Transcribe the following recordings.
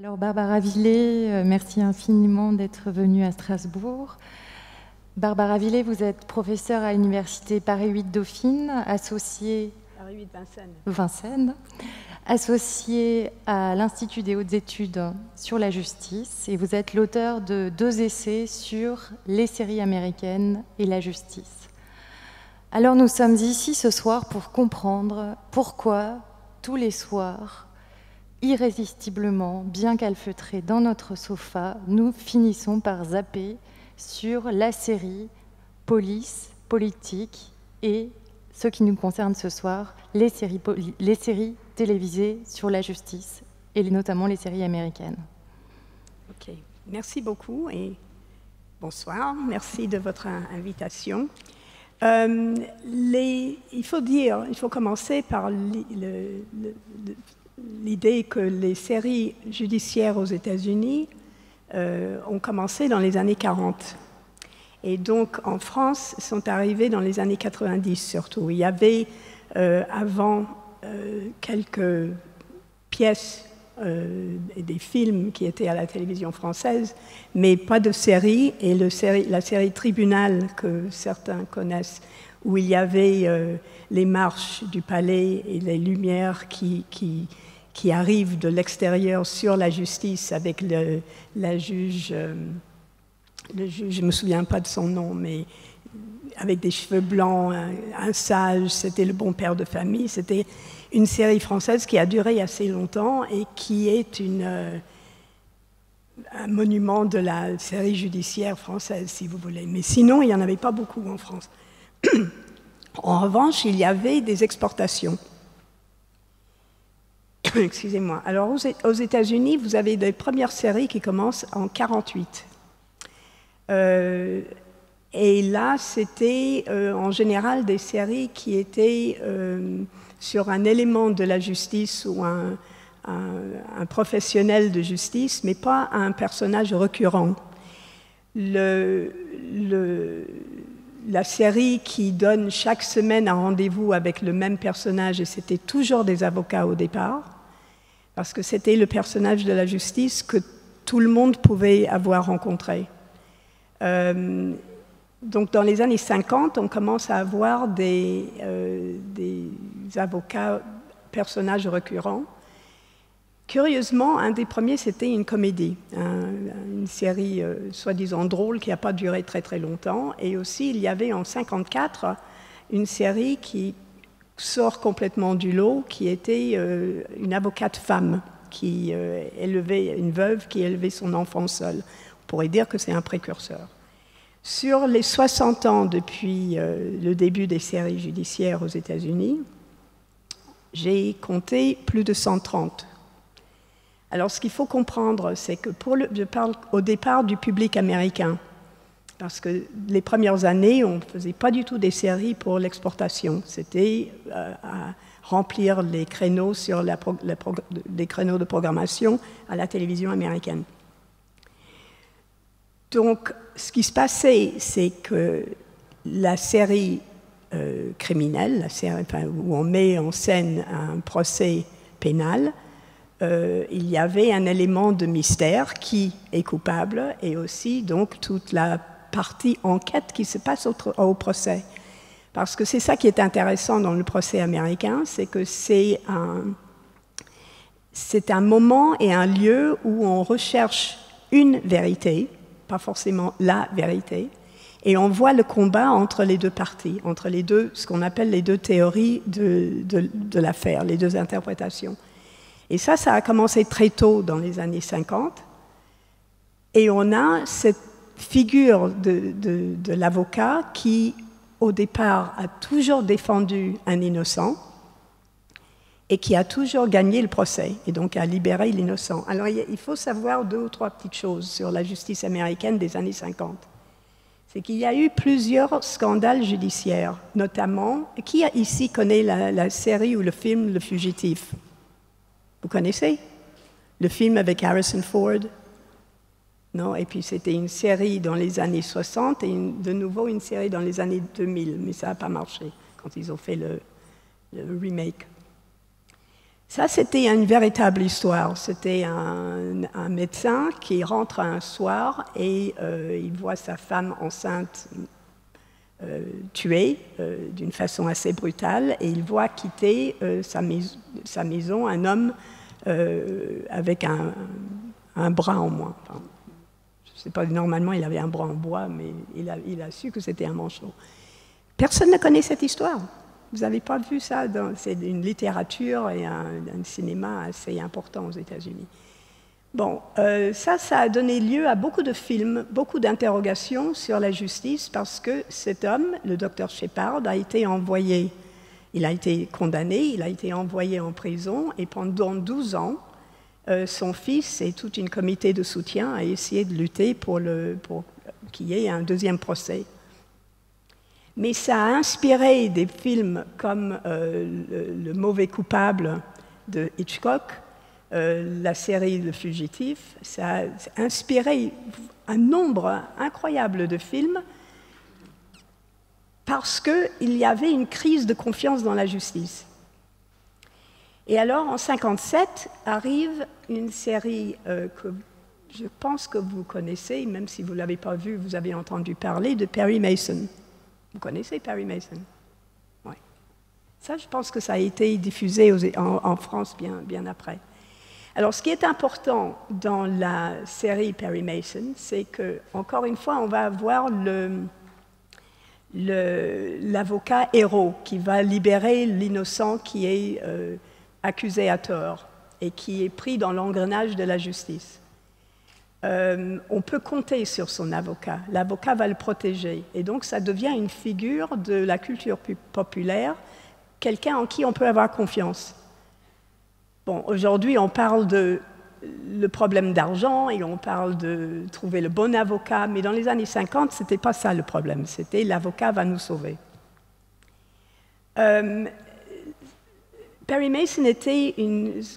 Alors Barbara Villé, merci infiniment d'être venue à Strasbourg. Barbara Villé, vous êtes professeure à l'université Paris 8 Dauphine, associée Paris 8 Vincennes. Vincennes, associée à l'Institut des hautes études sur la justice, et vous êtes l'auteur de 2 essais sur les séries américaines et la justice. Alors nous sommes ici ce soir pour comprendre pourquoi tous les soirs, irrésistiblement, bien calfeutrés dans notre sofa, nous finissons par zapper sur la série Police, Politique et, ce qui nous concerne ce soir, les séries télévisées sur la justice et notamment les séries américaines. Ok, merci beaucoup et bonsoir, merci de votre invitation. Il faut commencer par l'idée que les séries judiciaires aux États-Unis ont commencé dans les années 40. Et donc, en France, sont arrivées dans les années 90 surtout. Il y avait avant quelques pièces et des films qui étaient à la télévision française, mais pas de séries. Et la série Tribunal, que certains connaissent, où il y avait les marches du palais et les lumières qui arrivent de l'extérieur sur la justice avec la juge, je ne me souviens pas de son nom, mais avec des cheveux blancs, un sage, c'était le bon père de famille. C'était une série française qui a duré assez longtemps et qui est un monument de la série judiciaire française, si vous voulez. Mais sinon, il n'y en avait pas beaucoup en France. En revanche, il y avait des exportations. Excusez-moi. Alors, aux États-Unis, vous avez des premières séries qui commencent en 1948. Et là, c'était en général des séries qui étaient sur un élément de la justice ou un professionnel de justice, mais pas un personnage récurrent. La série qui donne chaque semaine un rendez-vous avec le même personnage, et c'était toujours des avocats au départ, parce que c'était le personnage de la justice que tout le monde pouvait avoir rencontré. Donc dans les années 50, on commence à avoir des avocats, personnages récurrents. Curieusement, un des premiers, c'était une comédie, une série soi-disant drôle qui n'a pas duré très très longtemps. Et aussi, il y avait en 1954 une série qui sort complètement du lot, qui était une avocate femme, qui élevait une veuve qui élevait son enfant seul. On pourrait dire que c'est un précurseur. Sur les 60 ans depuis le début des séries judiciaires aux États-Unis, j'ai compté plus de 130. Alors, ce qu'il faut comprendre, c'est que je parle au départ du public américain, parce que les premières années, on ne faisait pas du tout des séries pour l'exportation. C'était à remplir les créneaux sur les créneaux de programmation à la télévision américaine. Donc, ce qui se passait, c'est que la série criminelle, où on met en scène un procès pénal, il y avait un élément de mystère, qui est coupable, et aussi donc toute la partie enquête qui se passe au procès. Parce que c'est ça qui est intéressant dans le procès américain, c'est que c'est un moment et un lieu où on recherche une vérité, pas forcément la vérité, et on voit le combat entre les deux parties, entre les deux, ce qu'on appelle les deux théories de l'affaire, les deux interprétations. Et ça a commencé très tôt dans les années 50, et on a cette figure de l'avocat qui, au départ, a toujours défendu un innocent et qui a toujours gagné le procès, et donc a libéré l'innocent. Alors, il faut savoir 2 ou 3 petites choses sur la justice américaine des années 50. C'est qu'il y a eu plusieurs scandales judiciaires, notamment... Qui ici connaît la série ou le film Le Fugitif? Vous connaissez? Le film avec Harrison Ford? Non, et puis c'était une série dans les années 60 et de nouveau une série dans les années 2000, mais ça n'a pas marché quand ils ont fait le remake. Ça, c'était une véritable histoire. C'était un médecin qui rentre un soir et il voit sa femme enceinte tuée d'une façon assez brutale, et il voit quitter sa maison un homme avec un bras en moins. Enfin, je ne sais pas, normalement il avait un bras en bois, mais il a su que c'était un manchot. Personne ne connaît cette histoire. Vous n'avez pas vu ça? C'est une littérature et un cinéma assez important aux États-Unis. Bon, ça a donné lieu à beaucoup de films, beaucoup d'interrogations sur la justice, parce que cet homme, le docteur Shepard, a été envoyé, il a été condamné, il a été envoyé en prison, et pendant 12 ans, son fils et toute une comité de soutien a essayé de lutter pour qu'il y ait un deuxième procès. Mais ça a inspiré des films comme Le mauvais coupable de Hitchcock, la série Le Fugitif. Ça a inspiré un nombre incroyable de films parce qu'il y avait une crise de confiance dans la justice. Et alors, en 1957, arrive une série que je pense que vous connaissez, même si vous ne l'avez pas vue, vous avez entendu parler, de Perry Mason. Vous connaissez Perry Mason? Oui. Ça, je pense que ça a été diffusé en France bien après. Alors, ce qui est important dans la série Perry Mason, c'est que, encore une fois, on va avoir l'avocat héros qui va libérer l'innocent qui est accusé à tort et qui est pris dans l'engrenage de la justice. On peut compter sur son avocat. L'avocat va le protéger. Et donc, ça devient une figure de la culture populaire, quelqu'un en qui on peut avoir confiance. Bon, aujourd'hui, on parle de le problème d'argent et on parle de trouver le bon avocat, mais dans les années 50, ce n'était pas ça le problème. C'était l'avocat va nous sauver. Perry Mason était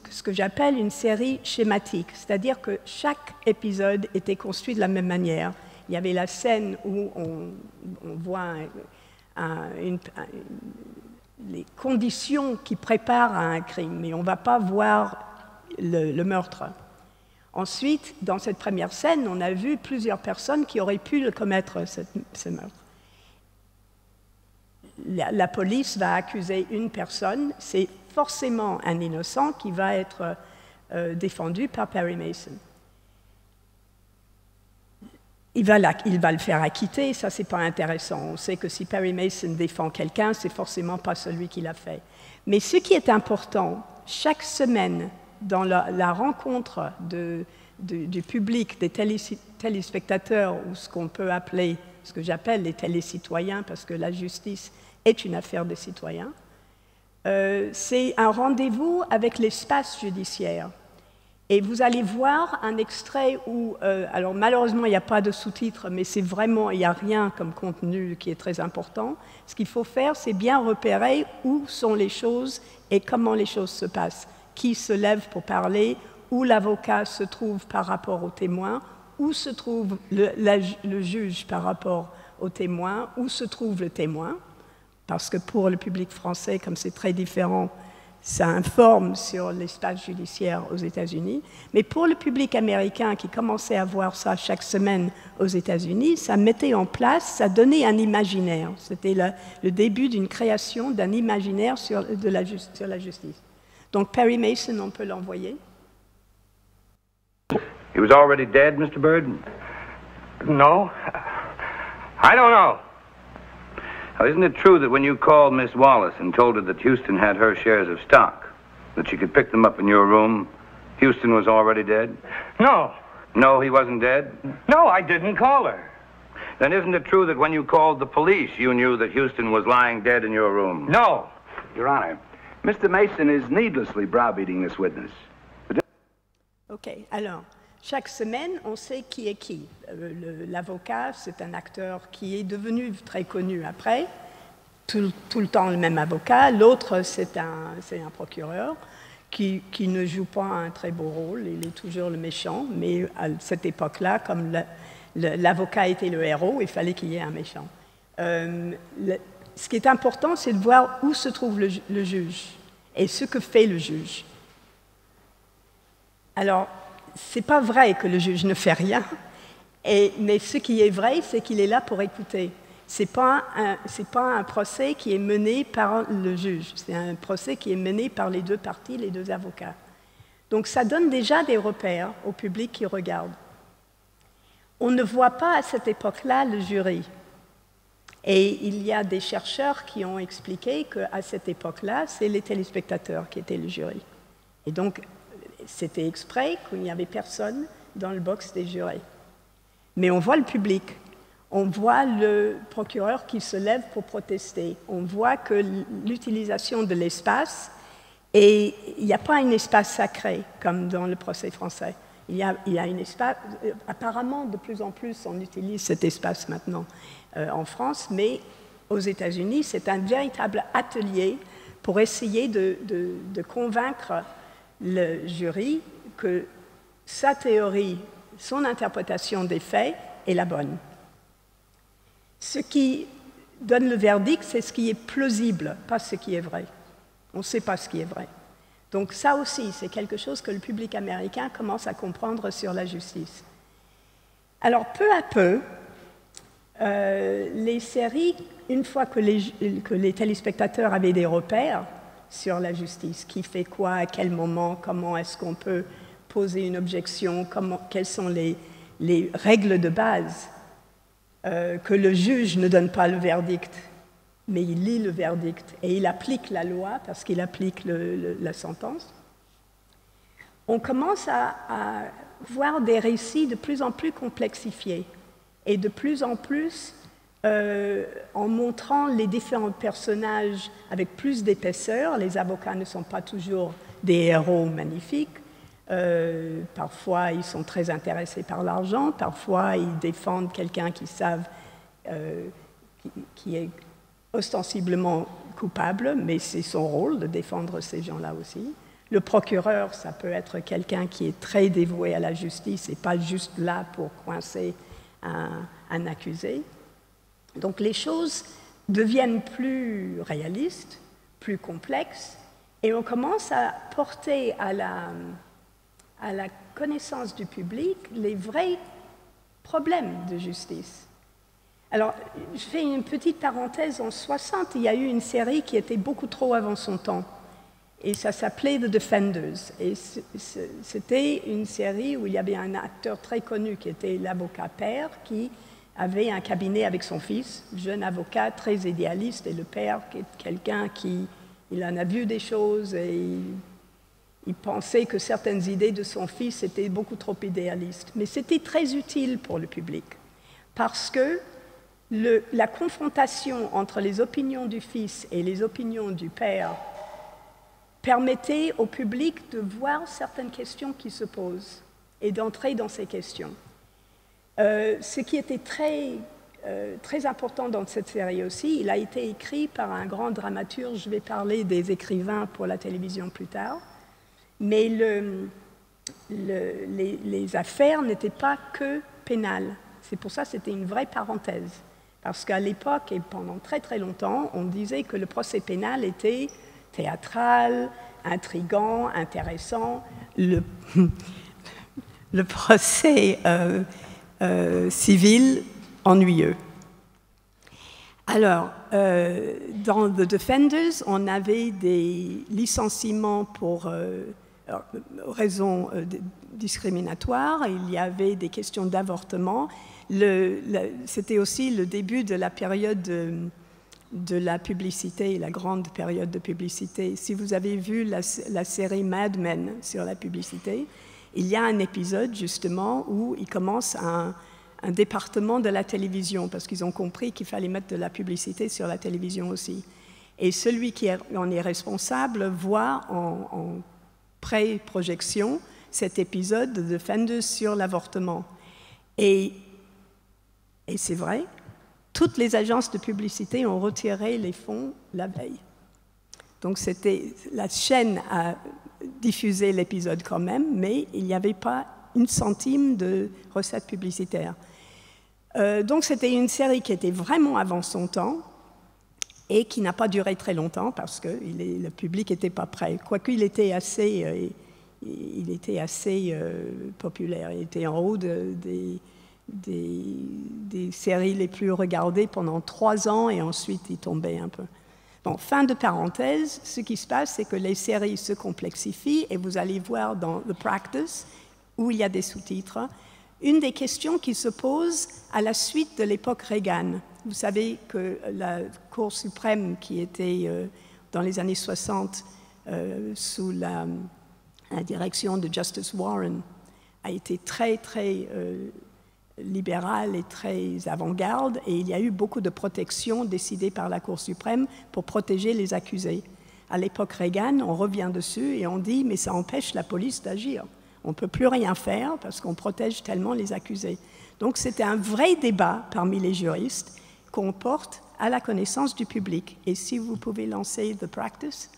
ce que j'appelle une série schématique, c'est-à-dire que chaque épisode était construit de la même manière. Il y avait la scène où on voit les conditions qui préparent à un crime, mais on ne va pas voir le meurtre. Ensuite, dans cette première scène, on a vu plusieurs personnes qui auraient pu commettre ce meurtre. La police va accuser une personne, c'est forcément un innocent qui va être défendu par Perry Mason. Il va le faire acquitter, ça c'est pas intéressant. On sait que si Perry Mason défend quelqu'un, c'est forcément pas celui qui l'a fait. Mais ce qui est important, chaque semaine, dans la rencontre du public, des téléspectateurs, ou ce qu'on peut appeler, ce que j'appelle les télécitoyens, parce que la justice est une affaire des citoyens, c'est un rendez-vous avec l'espace judiciaire. Et vous allez voir un extrait où, alors malheureusement il n'y a pas de sous-titres, mais c'est vraiment, il n'y a rien comme contenu qui est très important. Ce qu'il faut faire, c'est bien repérer où sont les choses et comment les choses se passent. Qui se lève pour parler, où l'avocat se trouve par rapport au témoin, où se trouve le juge par rapport au témoin, où se trouve le témoin. Parce que pour le public français, comme c'est très différent, ça informe sur l'espace judiciaire aux États-Unis. Mais pour le public américain qui commençait à voir ça chaque semaine aux États-Unis, ça mettait en place, ça donnait un imaginaire. C'était le début d'une création d'un imaginaire sur la justice. Donc Perry Mason, on peut l'envoyer. He was already dead, Mr. Bird? No. I don't know. Now, isn't it true that when you called Miss Wallace and told her that Houston had her shares of stock, that she could pick them up in your room, Houston was already dead? No. No, he wasn't dead? No, I didn't call her. Then isn't it true that when you called the police, you knew that Houston was lying dead in your room? No. Your Honor, Mr. Mason is needlessly browbeating this witness. OK, alors, chaque semaine, on sait qui est qui. L'avocat, c'est un acteur qui est devenu très connu après, tout le temps le même avocat. L'autre, c'est un procureur qui ne joue pas un très beau rôle, il est toujours le méchant, mais à cette époque-là, comme l'avocat était le héros, il fallait qu'il y ait un méchant. Ce qui est important, c'est de voir où se trouve le juge et ce que fait le juge. Alors, ce n'est pas vrai que le juge ne fait rien, mais ce qui est vrai, c'est qu'il est là pour écouter. Ce n'est pas un procès qui est mené par le juge, c'est un procès qui est mené par les deux parties, les deux avocats. Donc ça donne déjà des repères au public qui regarde. On ne voit pas à cette époque-là le jury. Et il y a des chercheurs qui ont expliqué qu'à cette époque-là, c'est les téléspectateurs qui étaient le jury. Et donc, c'était exprès qu'il n'y avait personne dans le box des jurés. Mais on voit le public. On voit le procureur qui se lève pour protester. On voit que l'utilisation de l'espace, et il n'y a pas un espace sacré comme dans le procès français. Il y a un espace, apparemment de plus en plus on utilise cet espace maintenant en France, mais aux États-Unis c'est un véritable atelier pour essayer de convaincre le jury que sa théorie, son interprétation des faits est la bonne. Ce qui donne le verdict, c'est ce qui est plausible, pas ce qui est vrai. On ne sait pas ce qui est vrai. Donc ça aussi, c'est quelque chose que le public américain commence à comprendre sur la justice. Alors peu à peu, les séries, une fois que les téléspectateurs avaient des repères sur la justice, qui fait quoi, à quel moment, comment est-ce qu'on peut poser une objection, quelles sont les règles de base, que le juge ne donne pas le verdict, mais il lit le verdict et il applique la loi parce qu'il applique la sentence. On commence à voir des récits de plus en plus complexifiés et de plus en plus en montrant les différents personnages avec plus d'épaisseur. Les avocats ne sont pas toujours des héros magnifiques. Parfois, ils sont très intéressés par l'argent. Parfois, ils défendent quelqu'un qu'ils savent qui est ostensiblement coupable, mais c'est son rôle de défendre ces gens-là aussi. Le procureur, ça peut être quelqu'un qui est très dévoué à la justice et pas juste là pour coincer un accusé. Donc les choses deviennent plus réalistes, plus complexes, et on commence à porter à la connaissance du public les vrais problèmes de justice. Alors, je fais une petite parenthèse. En 60, il y a eu une série qui était beaucoup trop avant son temps. Et ça s'appelait The Defenders. Et c'était une série où il y avait un acteur très connu qui était l'avocat père, qui avait un cabinet avec son fils, jeune avocat très idéaliste, et le père qui est quelqu'un qui il en a vu des choses et il pensait que certaines idées de son fils étaient beaucoup trop idéalistes. Mais c'était très utile pour le public, parce que la confrontation entre les opinions du fils et les opinions du père permettait au public de voir certaines questions qui se posent et d'entrer dans ces questions. Ce qui était très important dans cette série aussi, il a été écrit par un grand dramaturge. Je vais parler des écrivains pour la télévision plus tard, mais les affaires n'étaient pas que pénales. C'est pour ça que c'était une vraie parenthèse. Parce qu'à l'époque, et pendant très très longtemps, on disait que le procès pénal était théâtral, intrigant, intéressant. Le procès civil, ennuyeux. Alors, dans The Defenders, on avait des licenciements pour raisons discriminatoires, il y avait des questions d'avortement. C'était aussi le début de la période de la publicité, la grande période de publicité. Si vous avez vu la série Mad Men sur la publicité, il y a un épisode justement où ils commencent un département de la télévision parce qu'ils ont compris qu'il fallait mettre de la publicité sur la télévision aussi. Et celui qui en est responsable voit en pré-projection cet épisode de Defenders sur l'avortement. Et c'est vrai, toutes les agences de publicité ont retiré les fonds la veille. Donc la chaîne a diffusé l'épisode quand même, mais il n'y avait pas une centime de recettes publicitaires. Donc c'était une série qui était vraiment avant son temps et qui n'a pas duré très longtemps parce que le public n'était pas prêt. Quoique il était il était assez populaire. Il était en haut des séries les plus regardées pendant 3 ans et ensuite il tombait un peu. Bon, fin de parenthèse, ce qui se passe, c'est que les séries se complexifient et vous allez voir dans The Practice, où il y a des sous-titres, une des questions qui se pose à la suite de l'époque Reagan. Vous savez que la Cour suprême, qui était dans les années 60 sous la direction de Justice Warren, a été très, très libérale et très avant-garde, et il y a eu beaucoup de protections décidées par la Cour suprême pour protéger les accusés. À l'époque Reagan, on revient dessus et on dit « mais ça empêche la police d'agir ». On ne peut plus rien faire parce qu'on protège tellement les accusés. Donc c'était un vrai débat parmi les juristes qu'on porte à la connaissance du public. Et si vous pouvez lancer The Practice.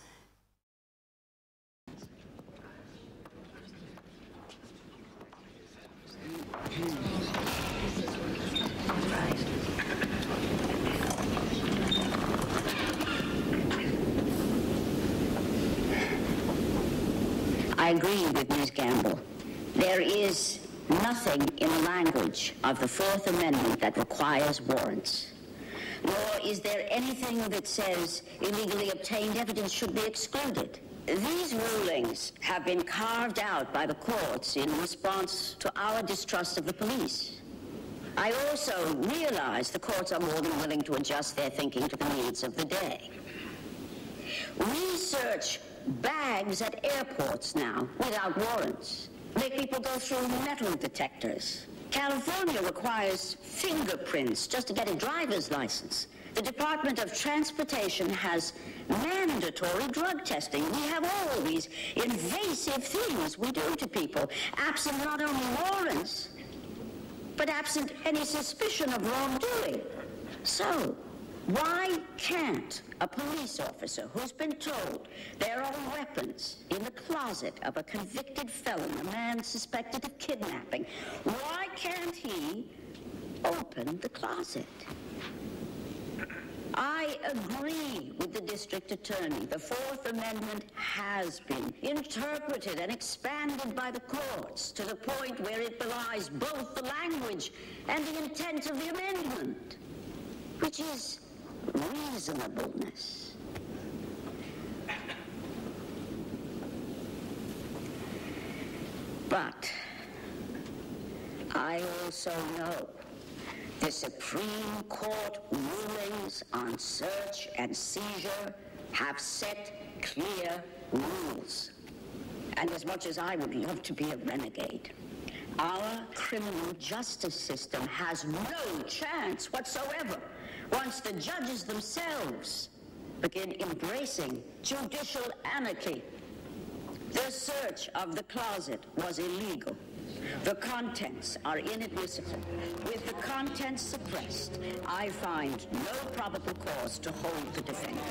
I agree with Ms. Gamble. There is nothing in the language of the Fourth Amendment that requires warrants. Nor is there anything that says illegally obtained evidence should be excluded. These rulings have been carved out by the courts in response to our distrust of the police. I also realize the courts are more than willing to adjust their thinking to the needs of the day. We search bags at airports now without warrants. Make people go through metal detectors. California requires fingerprints just to get a driver's license. The Department of Transportation has mandatory drug testing. We have all these invasive things we do to people, absent not only warrants, but absent any suspicion of wrongdoing. So, why can't a police officer who's been told there are weapons in the closet of a convicted felon, a man suspected of kidnapping, why can't he open the closet? I agree with the district attorney. The Fourth Amendment has been interpreted and expanded by the courts to the point where it belies both the language and the intent of the amendment, which is reasonableness. But I also know the Supreme Court rulings on search and seizure have set clear rules. And as much as I would love to be a renegade, our criminal justice system has no chance whatsoever once the judges themselves begin embracing judicial anarchy. The search of the closet was illegal. The contents are inadmissible. With the contents suppressed, I find no probable cause to hold the defendant.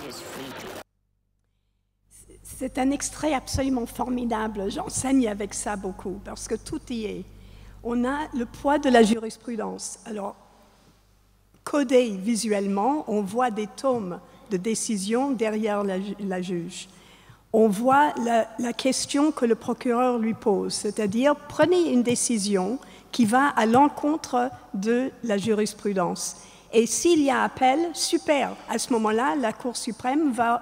He is free to... C'est un extrait absolument formidable. J'enseigne avec ça beaucoup parce que tout y est. On a le poids de la jurisprudence. Alors, codé visuellement, on voit des tomes de décision derrière la juge. On voit la question que le procureur lui pose, c'est-à-dire prenez une décision qui va à l'encontre de la jurisprudence. Et s'il y a appel, super, à ce moment-là, la Cour suprême va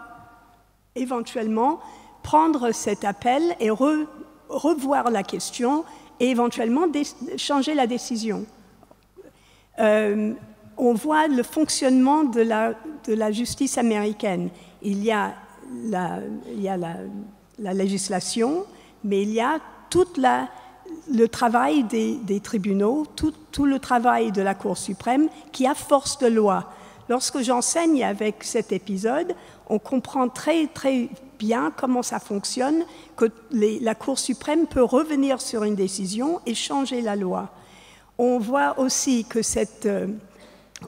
éventuellement prendre cet appel et revoir la question et éventuellement changer la décision. On voit le fonctionnement de la justice américaine. Il y a la législation, mais il y a tout le travail des tribunaux, tout le travail de la Cour suprême qui a force de loi. Lorsque j'enseigne avec cet épisode, on comprend très, très bien comment ça fonctionne, que la Cour suprême peut revenir sur une décision et changer la loi. On voit aussi que cette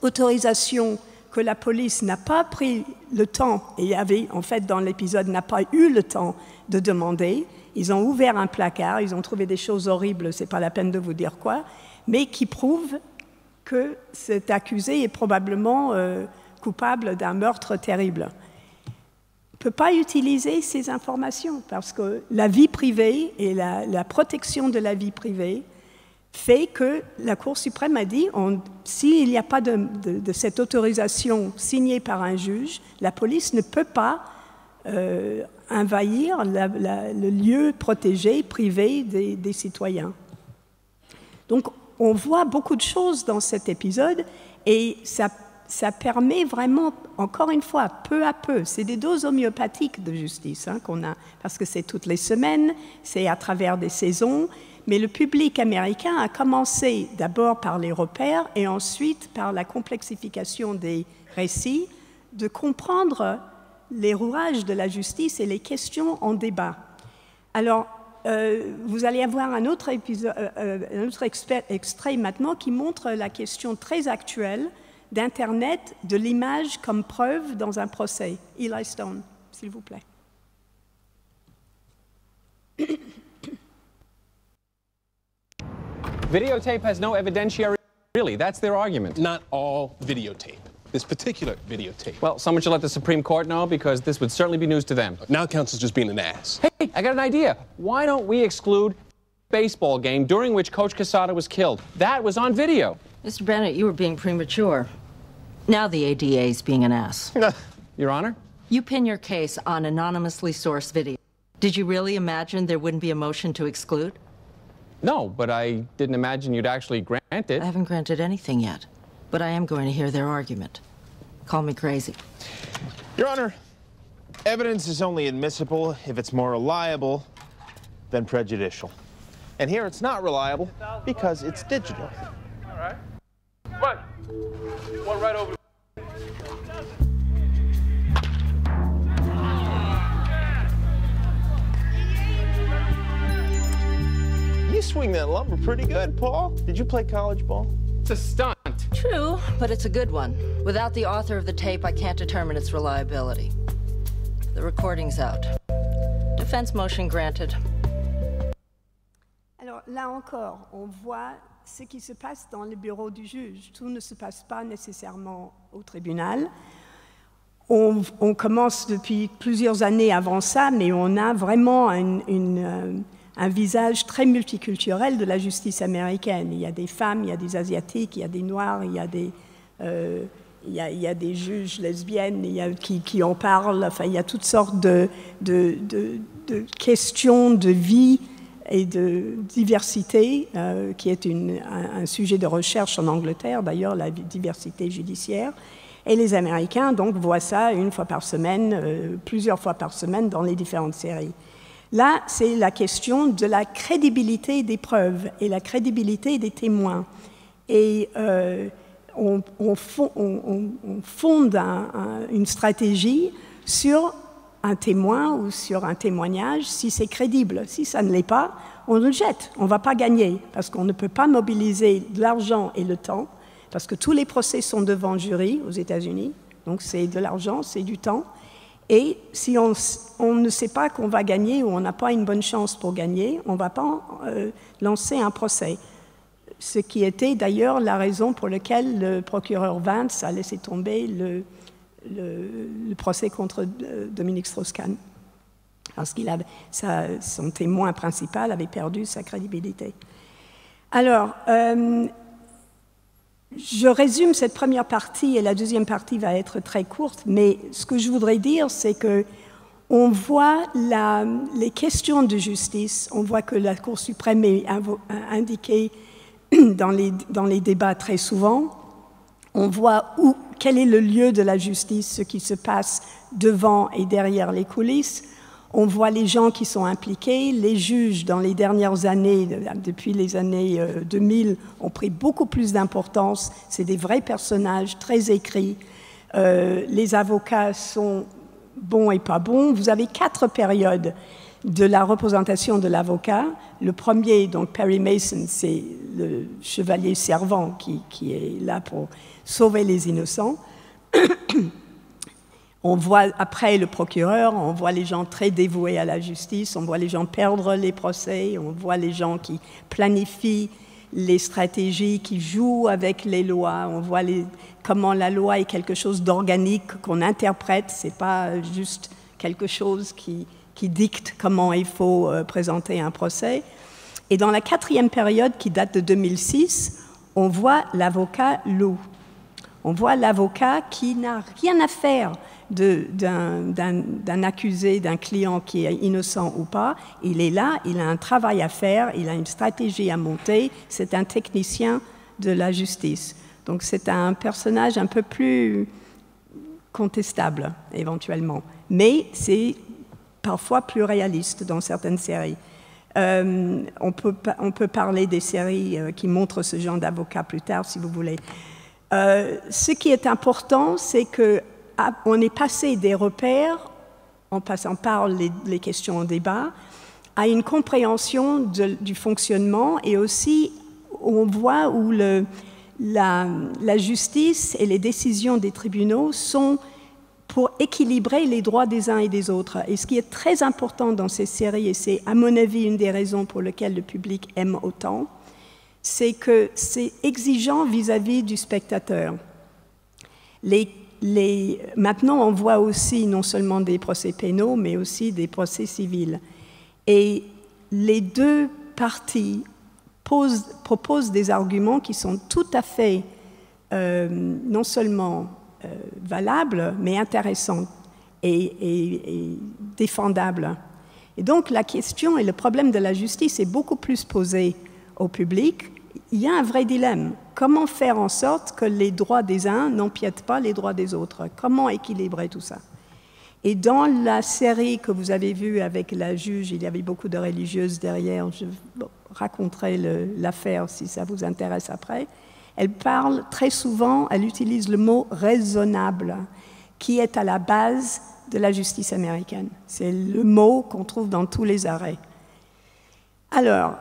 autorisation que la police n'a pas pris le temps, et avait, en fait, dans l'épisode, n'a pas eu le temps de demander. Ils ont ouvert un placard, ils ont trouvé des choses horribles, c'est pas la peine de vous dire quoi, mais qui prouvent que cet accusé est probablement coupable d'un meurtre terrible. peut pas utiliser ces informations parce que la vie privée et la protection de la vie privée fait que la Cour suprême a dit s'il n'y a pas de cette autorisation signée par un juge, la police ne peut pas envahir le lieu protégé, privé des citoyens. Donc, on voit beaucoup de choses dans cet épisode et ça permet vraiment, encore une fois, peu à peu, c'est des doses homéopathiques de justice qu'on a, parce que c'est toutes les semaines, c'est à travers des saisons, mais le public américain a commencé d'abord par les repères et ensuite par la complexification des récits, de comprendre les rouages de la justice et les questions en débat. Alors, vous allez avoir un autre extrait maintenant qui montre la question très actuelle d'Internet, de l'image comme preuve dans un procès. Eli Stone, s'il vous plaît. Videotape has no evidentiary. Really, that's their argument. Not all videotape. This particular videotape. Well, someone should let the Supreme Court know because this would certainly be news to them. Now counsel's just being an ass. Hey, I got an idea. Why don't we exclude baseball game during which Coach Quesada was killed? That was on video. Mr. Bennett, you were being premature. Now the ADA is being an ass. Your Honor? You pin your case on anonymously sourced video. Did you really imagine there wouldn't be a motion to exclude? No, but I didn't imagine you'd actually grant it. I haven't granted anything yet, but I am going to hear their argument. Call me crazy. Your Honor, evidence is only admissible if it's more reliable than prejudicial. And here it's not reliable because it's digital. All right. What? One right over. You swing that lumber pretty good, Paul. Did you play college ball? It's a stunt. True, but it's a good one. Without the author of the tape, I can't determine its reliability. The recording's out. Defense motion granted. Alors là encore, on voit ce qui se passe dans le bureau du juge. Tout ne se passe pas nécessairement au tribunal. On commence depuis plusieurs années avant ça, mais on a vraiment un visage très multiculturel de la justice américaine. Il y a des femmes, il y a des Asiatiques, il y a des Noirs, il y a des juges lesbiennes qui en parlent. Enfin, il y a toutes sortes de questions de vie et de diversité, qui est un sujet de recherche en Angleterre, d'ailleurs, la diversité judiciaire. Et les Américains, donc, voient ça une fois par semaine, plusieurs fois par semaine dans les différentes séries. Là, c'est la question de la crédibilité des preuves et la crédibilité des témoins. Et on fonde une stratégie sur un témoin ou sur un témoignage si c'est crédible. Si ça ne l'est pas, on le jette. On ne va pas gagner parce qu'on ne peut pas mobiliser de l'argent et le temps parce que tous les procès sont devant jury aux États-Unis. Donc c'est de l'argent, c'est du temps. Et si on ne sait pas qu'on va gagner ou on n'a pas une bonne chance pour gagner, on ne va pas lancer un procès. Ce qui était d'ailleurs la raison pour laquelle le procureur Vance a laissé tomber le procès contre Dominique Strauss-Kahn. Parce que son témoin principal avait perdu sa crédibilité. Alors, je résume cette première partie et la deuxième partie va être très courte, mais ce que je voudrais dire, c'est qu'on voit les questions de justice, on voit que la Cour suprême est indiquée dans les débats très souvent, on voit quel est le lieu de la justice, ce qui se passe devant et derrière les coulisses. On voit les gens qui sont impliqués. Les juges, dans les dernières années, depuis les années 2000, ont pris beaucoup plus d'importance. C'est des vrais personnages, très écrits. Les avocats sont bons et pas bons. Vous avez 4 périodes de la représentation de l'avocat. Le premier, donc Perry Mason, c'est le chevalier servant qui est là pour sauver les innocents. On voit après le procureur, on voit les gens très dévoués à la justice, on voit les gens perdre les procès, on voit les gens qui planifient les stratégies, qui jouent avec les lois, on voit comment la loi est quelque chose d'organique qu'on interprète, c'est pas juste quelque chose qui dicte comment il faut présenter un procès. Et dans la 4e période, qui date de 2006, on voit l'avocat loup. On voit l'avocat qui n'a rien à faire d'un accusé, d'un client qui est innocent ou pas. Il est là, il a un travail à faire, il a une stratégie à monter. C'est un technicien de la justice. Donc c'est un personnage un peu plus contestable, éventuellement. Mais c'est parfois plus réaliste dans certaines séries. On peut parler des séries qui montrent ce genre d'avocat plus tard, si vous voulez. Ce qui est important, c'est qu'on est passé des repères, en passant par les questions en débat, à une compréhension du fonctionnement et aussi on voit où la justice et les décisions des tribunaux sont pour équilibrer les droits des uns et des autres. Et ce qui est très important dans ces séries, et c'est à mon avis une des raisons pour lesquelles le public aime autant, c'est que c'est exigeant vis-à-vis du spectateur. Maintenant, on voit aussi non seulement des procès pénaux, mais aussi des procès civils. Et les deux parties proposent des arguments qui sont tout à fait non seulement valables, mais intéressants et défendables. Et donc la question et le problème de la justice est beaucoup plus posé au public. Il y a un vrai dilemme. Comment faire en sorte que les droits des uns n'empiètent pas les droits des autres? Comment équilibrer tout ça? Et dans la série que vous avez vue avec la juge, il y avait beaucoup de religieuses derrière. Je raconterai l'affaire si ça vous intéresse après. Elle parle très souvent, elle utilise le mot « raisonnable » qui est à la base de la justice américaine. C'est le mot qu'on trouve dans tous les arrêts. Alors,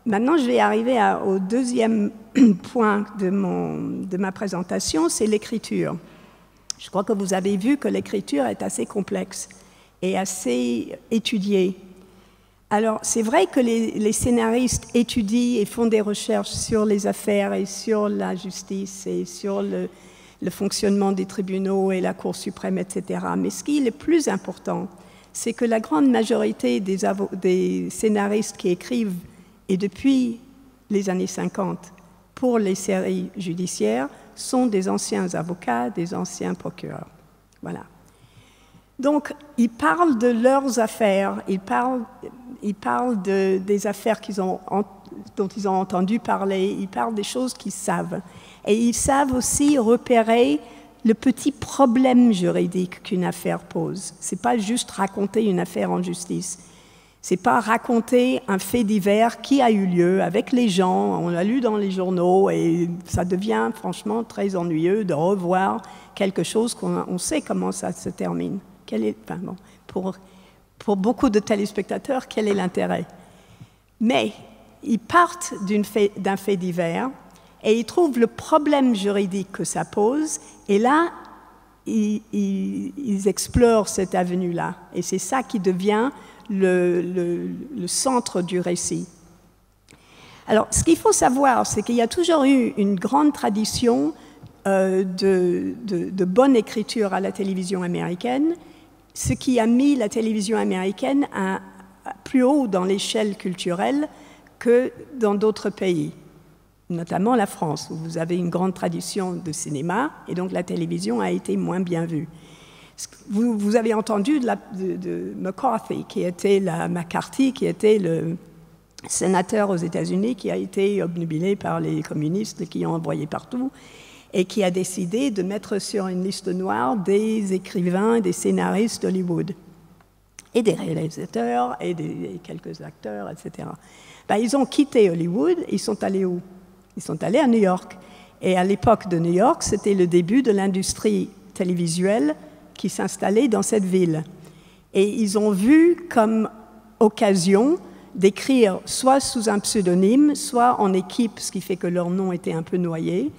maintenant, je vais arriver au deuxième point de ma présentation, c'est l'écriture. Je crois que vous avez vu que l'écriture est assez complexe et assez étudiée. Alors, c'est vrai que les scénaristes étudient et font des recherches sur les affaires et sur la justice et sur le fonctionnement des tribunaux et la Cour suprême, etc. Mais ce qui est le plus important, c'est que la grande majorité des scénaristes qui écrivent, et depuis les années 50, pour les séries judiciaires, sont des anciens avocats, des anciens procureurs. Voilà. Donc, ils parlent de leurs affaires, ils parlent des affaires dont ils ont entendu parler, ils parlent des choses qu'ils savent. Et ils savent aussi repérer le petit problème juridique qu'une affaire pose. Ce n'est pas juste raconter une affaire en justice. Ce n'est pas raconter un fait divers qui a eu lieu avec les gens, on l'a lu dans les journaux, et ça devient franchement très ennuyeux de revoir quelque chose qu'on sait comment ça se termine. Pour beaucoup de téléspectateurs, quel est l'intérêt? Mais ils partent d'un fait divers et ils trouvent le problème juridique que ça pose, et là, ils explorent cette avenue-là. Et c'est ça qui devient le centre du récit. Alors, ce qu'il faut savoir, c'est qu'il y a toujours eu une grande tradition de bonne écriture à la télévision américaine, ce qui a mis la télévision américaine plus haut dans l'échelle culturelle que dans d'autres pays, notamment la France, où vous avez une grande tradition de cinéma, et donc la télévision a été moins bien vue. Vous avez entendu de McCarthy, McCarthy, qui était le sénateur aux États-Unis, qui a été obnubilé par les communistes qui ont envoyé partout, et qui a décidé de mettre sur une liste noire des écrivains, des scénaristes d'Hollywood, et des réalisateurs, et quelques acteurs, etc. Ils ont quitté Hollywood, ils sont allés où? Ils sont allés à New York. Et à l'époque de New York, c'était le début de l'industrie télévisuelle qui s'installait dans cette ville. Et ils ont vu comme occasion d'écrire soit sous un pseudonyme, soit en équipe, ce qui fait que leur nom était un peu noyé,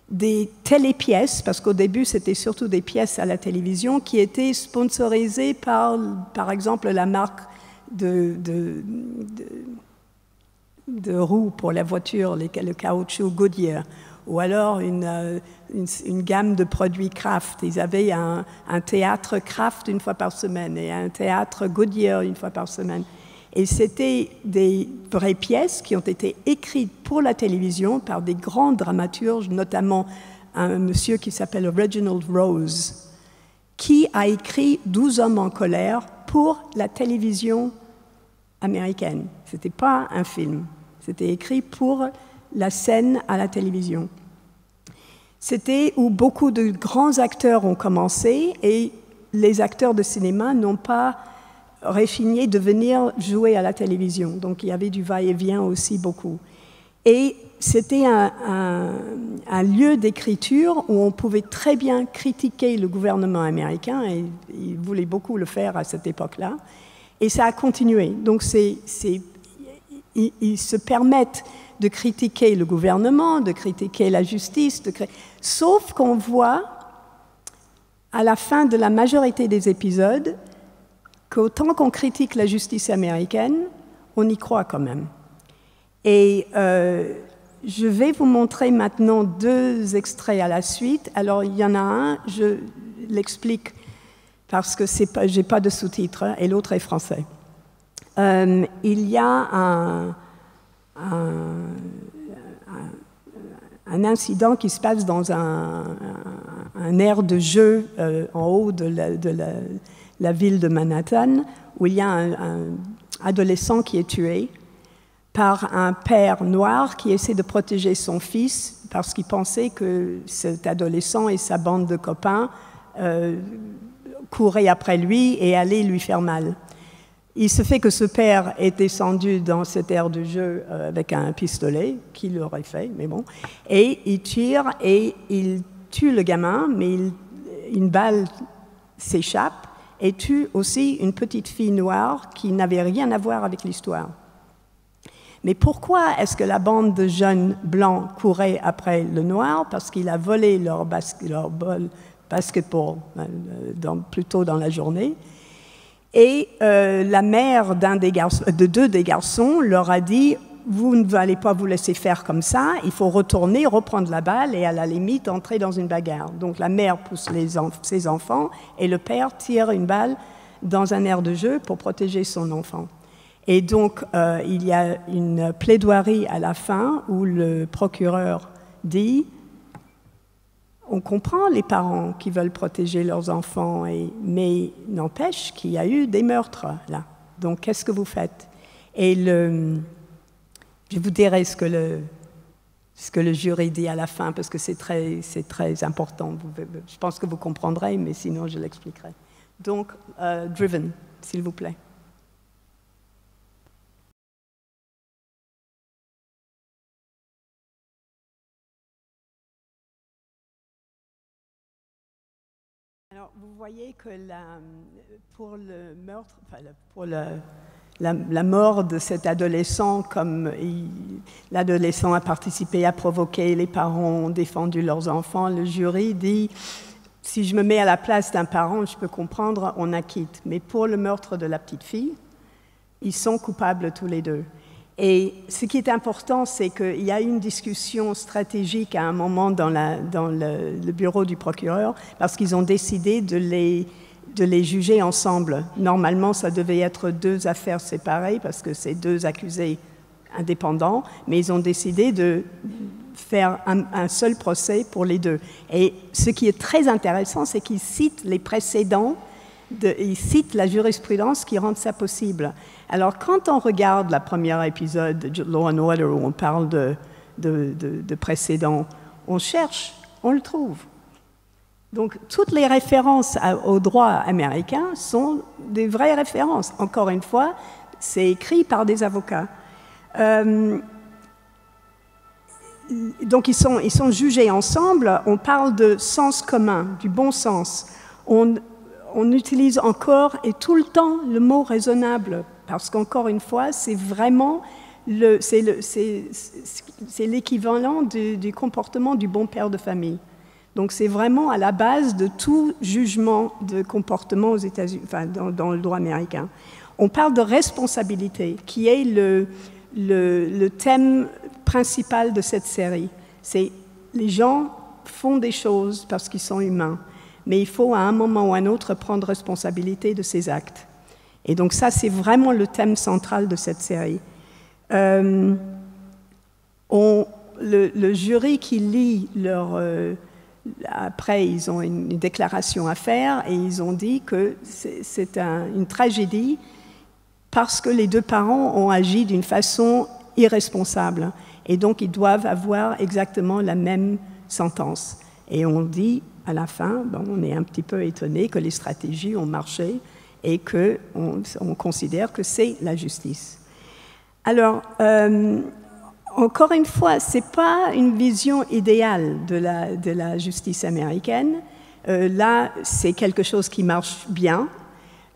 des télépièces, parce qu'au début, c'était surtout des pièces à la télévision qui étaient sponsorisées par exemple, la marque de roues pour la voiture, le caoutchouc Goodyear, ou alors une gamme de produits craft. Ils avaient un théâtre craft une fois par semaine et un théâtre Goodyear une fois par semaine. Et c'était des vraies pièces qui ont été écrites pour la télévision par des grands dramaturges, notamment un monsieur qui s'appelle Reginald Rose, qui a écrit 12 hommes en colère pour la télévision américaine. Ce n'était pas un film, c'était écrit pour la scène à la télévision. C'était où beaucoup de grands acteurs ont commencé et les acteurs de cinéma n'ont pas réfigné de venir jouer à la télévision. Donc il y avait du va-et-vient aussi beaucoup. Et c'était un lieu d'écriture où on pouvait très bien critiquer le gouvernement américain, et ils voulaient beaucoup le faire à cette époque-là. Et ça a continué. Donc ils se permettent de critiquer le gouvernement, de critiquer la justice, sauf qu'on voit à la fin de la majorité des épisodes qu'autant qu'on critique la justice américaine, on y croit quand même. Et je vais vous montrer maintenant 2 extraits à la suite. Alors, il y en a un, je l'explique parce que je n'ai pas de sous-titres, hein, et l'autre est français. Il y a un incident qui se passe dans un aire de jeu en haut de la ville de Manhattan, où il y a un adolescent qui est tué par un père noir qui essaie de protéger son fils parce qu'il pensait que cet adolescent et sa bande de copains couraient après lui et allaient lui faire mal. Il se fait que ce père est descendu dans cette aire de jeu avec un pistolet, qu'il l'aurait fait, mais bon, et il tire et il tue le gamin, mais une balle s'échappe et tue aussi une petite fille noire qui n'avait rien à voir avec l'histoire. Mais pourquoi est-ce que la bande de jeunes blancs courait après le noir? Parce qu'il a volé leur ball basketball plutôt dans la journée. Et la mère de 2 des garçons leur a dit « Vous ne allez pas vous laisser faire comme ça, il faut retourner, reprendre la balle et à la limite entrer dans une bagarre. » Donc la mère pousse ses enfants et le père tire une balle dans un aire de jeu pour protéger son enfant. Et donc il y a une plaidoirie à la fin où le procureur dit « On comprend les parents qui veulent protéger leurs enfants, mais n'empêche qu'il y a eu des meurtres là. Donc qu'est-ce que vous faites ?» Et je vous dirai ce que le jury dit à la fin, parce que c'est très important. Je pense que vous comprendrez, mais sinon je l'expliquerai. Donc, Driven, s'il vous plaît. Alors, vous voyez que pour le meurtre, pour la mort de cet adolescent, comme l'adolescent a participé à provoquer, les parents ont défendu leurs enfants, le jury dit, si je me mets à la place d'un parent, je peux comprendre, on acquitte. Mais pour le meurtre de la petite fille, ils sont coupables tous les 2. Et ce qui est important, c'est qu'il y a une discussion stratégique à un moment dans le bureau du procureur, parce qu'ils ont décidé de les juger ensemble. Normalement, ça devait être 2 affaires séparées, parce que c'est 2 accusés indépendants, mais ils ont décidé de faire un seul procès pour les 2. Et ce qui est très intéressant, c'est qu'ils citent les précédents, ils citent la jurisprudence qui rend ça possible. Alors, quand on regarde le premier épisode de Law & Order, où on parle de précédents, on cherche, on le trouve. Donc, toutes les références au droit américain sont des vraies références. Encore une fois, c'est écrit par des avocats. Donc, ils sont jugés ensemble. On parle de sens commun, du bon sens. On utilise encore et tout le temps le mot raisonnable, parce qu'encore une fois, c'est vraiment c'est l'équivalent du comportement du bon père de famille. Donc c'est vraiment à la base de tout jugement de comportement aux États-Unis, enfin dans le droit américain. On parle de responsabilité, qui est le thème principal de cette série. C'est les gens font des choses parce qu'ils sont humains, mais il faut à un moment ou à un autre prendre responsabilité de ses actes. Et donc ça, c'est vraiment le thème central de cette série. Le jury qui lit leur... après, ils ont une déclaration à faire et ils ont dit que c'est une tragédie parce que les deux parents ont agi d'une façon irresponsable. Et donc, ils doivent avoir exactement la même sentence. Et on dit, à la fin, bon, on est un petit peu étonné que les stratégies ont marché et qu'on considère que c'est la justice. Alors, encore une fois, ce n'est pas une vision idéale de la justice américaine. Là, c'est quelque chose qui marche bien,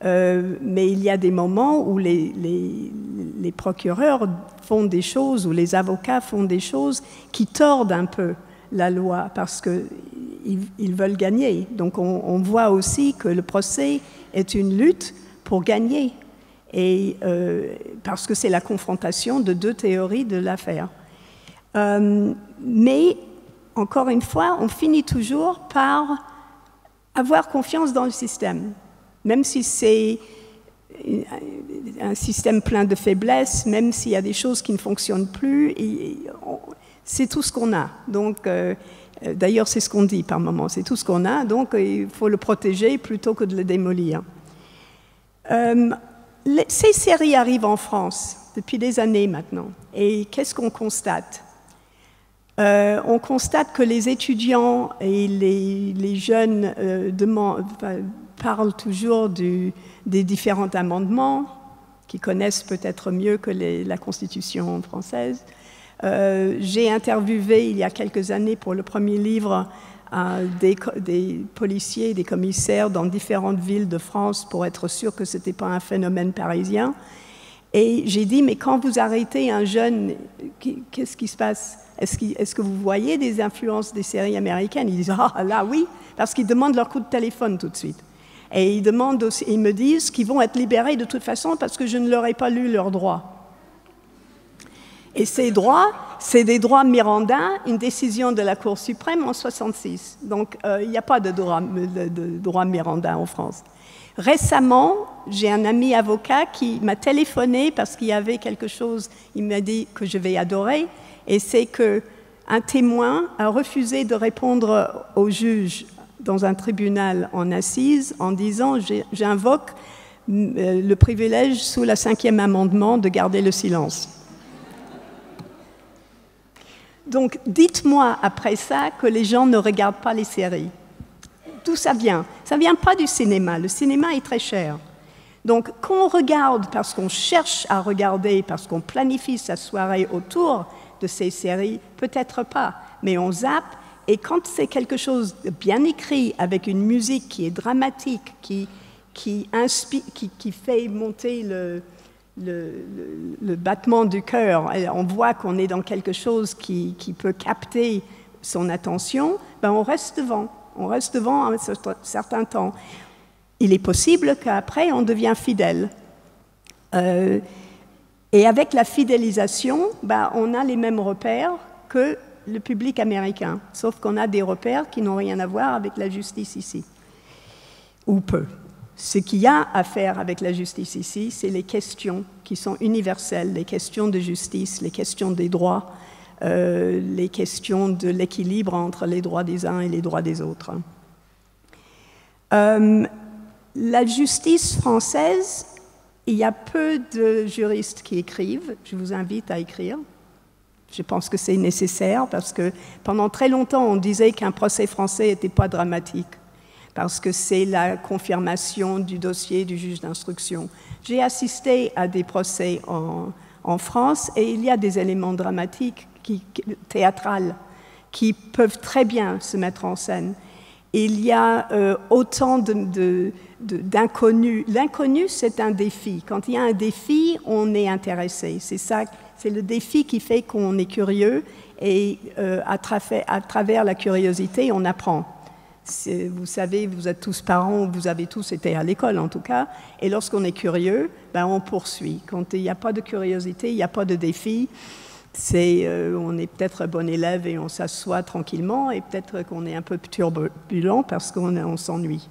mais il y a des moments où les procureurs font des choses, ou les avocats font des choses qui tordent un peu la loi parce qu'ils veulent gagner. Donc on voit aussi que le procès est une lutte pour gagner, et, parce que c'est la confrontation de deux théories de l'affaire. Mais, encore une fois, on finit toujours par avoir confiance dans le système, même si c'est un système plein de faiblesses, même s'il y a des choses qui ne fonctionnent plus, c'est tout ce qu'on a. Donc, d'ailleurs, c'est ce qu'on dit par moment, c'est tout ce qu'on a, donc il faut le protéger plutôt que de le démolir. Ces séries arrivent en France depuis des années maintenant, et qu'est-ce qu'on constate? On constate que les étudiants et les jeunes parlent toujours des différents amendements, qui connaissent peut-être mieux que la Constitution française. J'ai interviewé il y a quelques années pour le premier livre des policiers, des commissaires dans différentes villes de France pour être sûr que ce n'était pas un phénomène parisien. Et j'ai dit, mais quand vous arrêtez un jeune, qu'est-ce qui se passe? Est-ce que vous voyez des influences des séries américaines? Ils disent, ah là oui, parce qu'ils demandent leur coup de téléphone tout de suite. Et ils demandent aussi, ils me disent qu'ils vont être libérés de toute façon parce que je ne leur ai pas lu leurs droits. Et ces droits, c'est des droits Miranda, une décision de la Cour suprême en 1966. Donc il n'y a pas de droit Miranda en France. Récemment, j'ai un ami avocat qui m'a téléphoné parce qu'il y avait quelque chose, il m'a dit que je vais adorer, et c'est qu'un témoin a refusé de répondre au juge dans un tribunal en assises en disant « j'invoque le privilège sous le 5e amendement de garder le silence ». Donc, dites-moi après ça que les gens ne regardent pas les séries. D'où ça vient? Ça ne vient pas du cinéma. Le cinéma est très cher. Donc, quand on regarde parce qu'on cherche à regarder, parce qu'on planifie sa soirée autour de ces séries, peut-être pas, mais on zappe. Et quand c'est quelque chose de bien écrit, avec une musique qui est dramatique, qui fait monter le battement du cœur, on voit qu'on est dans quelque chose qui peut capter son attention, ben on reste devant. On reste devant un certain temps. Il est possible qu'après, on devient fidèle. Et avec la fidélisation, ben, on a les mêmes repères que le public américain, sauf qu'on a des repères qui n'ont rien à voir avec la justice ici, ou peu. Ce qu'il y a à faire avec la justice ici, c'est les questions qui sont universelles, les questions de justice, les questions des droits, les questions de l'équilibre entre les droits des uns et les droits des autres. La justice française, il y a peu de juristes qui écrivent. Je vous invite à écrire. Je pense que c'est nécessaire parce que pendant très longtemps, on disait qu'un procès français n'était pas dramatique parce que c'est la confirmation du dossier du juge d'instruction. J'ai assisté à des procès en France et il y a des éléments dramatiques théâtrales qui peuvent très bien se mettre en scène. Il y a autant d'inconnus. L'inconnu, c'est un défi. Quand il y a un défi, on est intéressé. C'est ça, c'est le défi qui fait qu'on est curieux et à travers la curiosité, on apprend. Vous savez, vous êtes tous parents, vous avez tous été à l'école en tout cas, et lorsqu'on est curieux, ben on poursuit. Quand il n'y a pas de curiosité, il n'y a pas de défi, On est peut-être bon élève et on s'assoit tranquillement, et peut-être qu'on est un peu turbulent parce qu'on s'ennuie.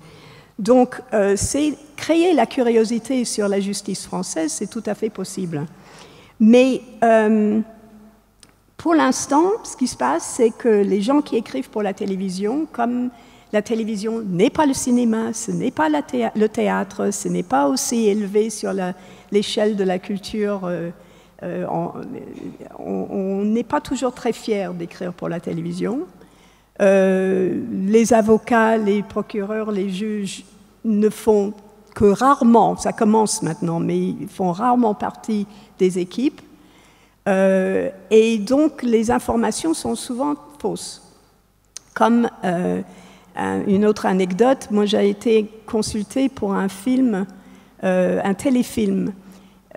Donc, c'est créer la curiosité sur la justice française, c'est tout à fait possible. Mais pour l'instant, ce qui se passe, c'est que les gens qui écrivent pour la télévision, comme la télévision n'est pas le cinéma, ce n'est pas le théâtre, ce n'est pas aussi élevé sur l'échelle de la culture, on n'est pas toujours très fiers d'écrire pour la télévision. Les avocats, les procureurs, les juges ne font que rarement, ça commence maintenant, mais ils font rarement partie des équipes. Et donc, les informations sont souvent fausses. Comme une autre anecdote, moi j'ai été consultée pour un film, un téléfilm,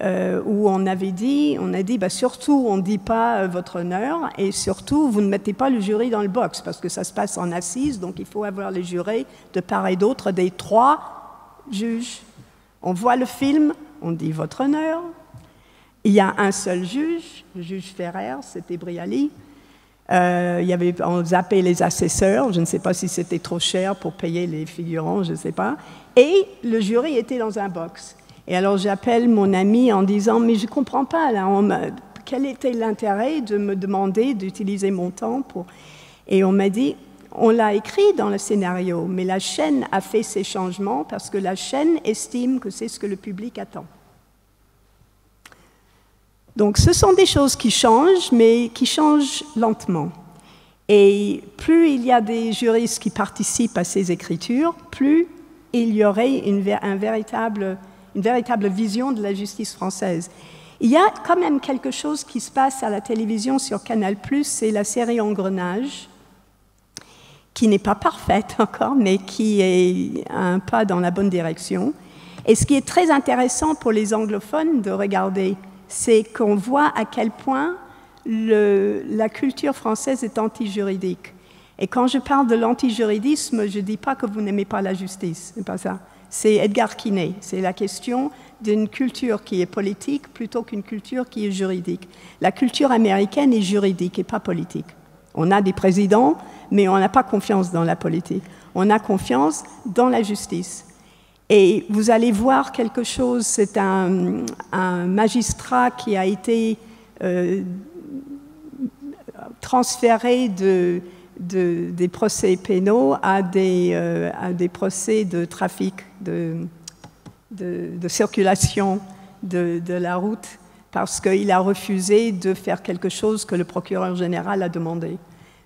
où on a dit, bah, surtout on ne dit pas votre honneur, et surtout vous ne mettez pas le jury dans le box, parce que ça se passe en assises, donc il faut avoir les jurés de part et d'autre des 3 juges. On voit le film, on dit votre honneur, il y a un seul juge, le juge Ferrer, c'était Brialy. On zappait les assesseurs, je ne sais pas si c'était trop cher pour payer les figurants, je ne sais pas, et le jury était dans un box. Et alors j'appelle mon ami en disant « mais je ne comprends pas, là, quel était l'intérêt de me demander d'utiliser mon temps pour… » Et on m'a dit « on l'a écrit dans le scénario, mais la chaîne a fait ces changements parce que la chaîne estime que c'est ce que le public attend. » Donc ce sont des choses qui changent, mais qui changent lentement. Et plus il y a des juristes qui participent à ces écritures, plus il y aurait une véritable vision de la justice française. Il y a quand même quelque chose qui se passe à la télévision sur Canal+, c'est la série Engrenage, qui n'est pas parfaite encore, mais qui est un pas dans la bonne direction. Et ce qui est très intéressant pour les anglophones de regarder, c'est qu'on voit à quel point la culture française est anti-juridique. Et quand je parle de l'anti-juridisme, je ne dis pas que vous n'aimez pas la justice, c'est pas ça. C'est Edgar Quinet, c'est la question d'une culture qui est politique plutôt qu'une culture qui est juridique. La culture américaine est juridique et pas politique. On a des présidents, mais on n'a pas confiance dans la politique. On a confiance dans la justice. Et vous allez voir quelque chose, c'est un magistrat qui a été transféré des procès pénaux à des procès de trafic, de circulation de la route, parce qu'il a refusé de faire quelque chose que le procureur général a demandé.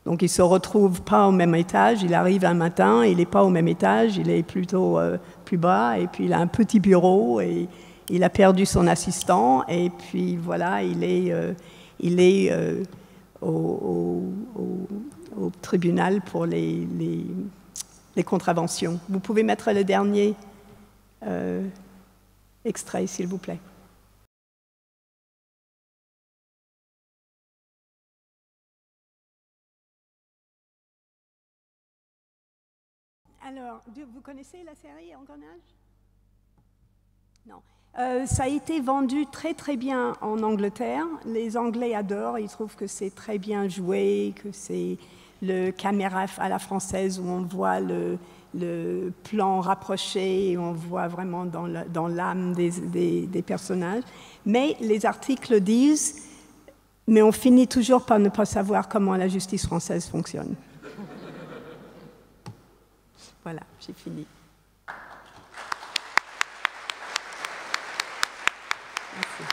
Donc il ne se retrouve pas au même étage, il arrive un matin, il n'est pas au même étage, il est plutôt plus bas, et puis il a un petit bureau, et il a perdu son assistant, et puis voilà, il est au tribunal pour les contraventions. Vous pouvez mettre le dernier extrait, s'il vous plaît. Alors, vous connaissez la série Engrenage? Non. Ça a été vendu très très bien en Angleterre. Les Anglais adorent, ils trouvent que c'est très bien joué, que c'est le caméra à la française où on voit le plan rapproché, et on voit vraiment dans l'âme des personnages. Mais les articles disent, mais on finit toujours par ne pas savoir comment la justice française fonctionne. Voilà, j'ai fini. Merci.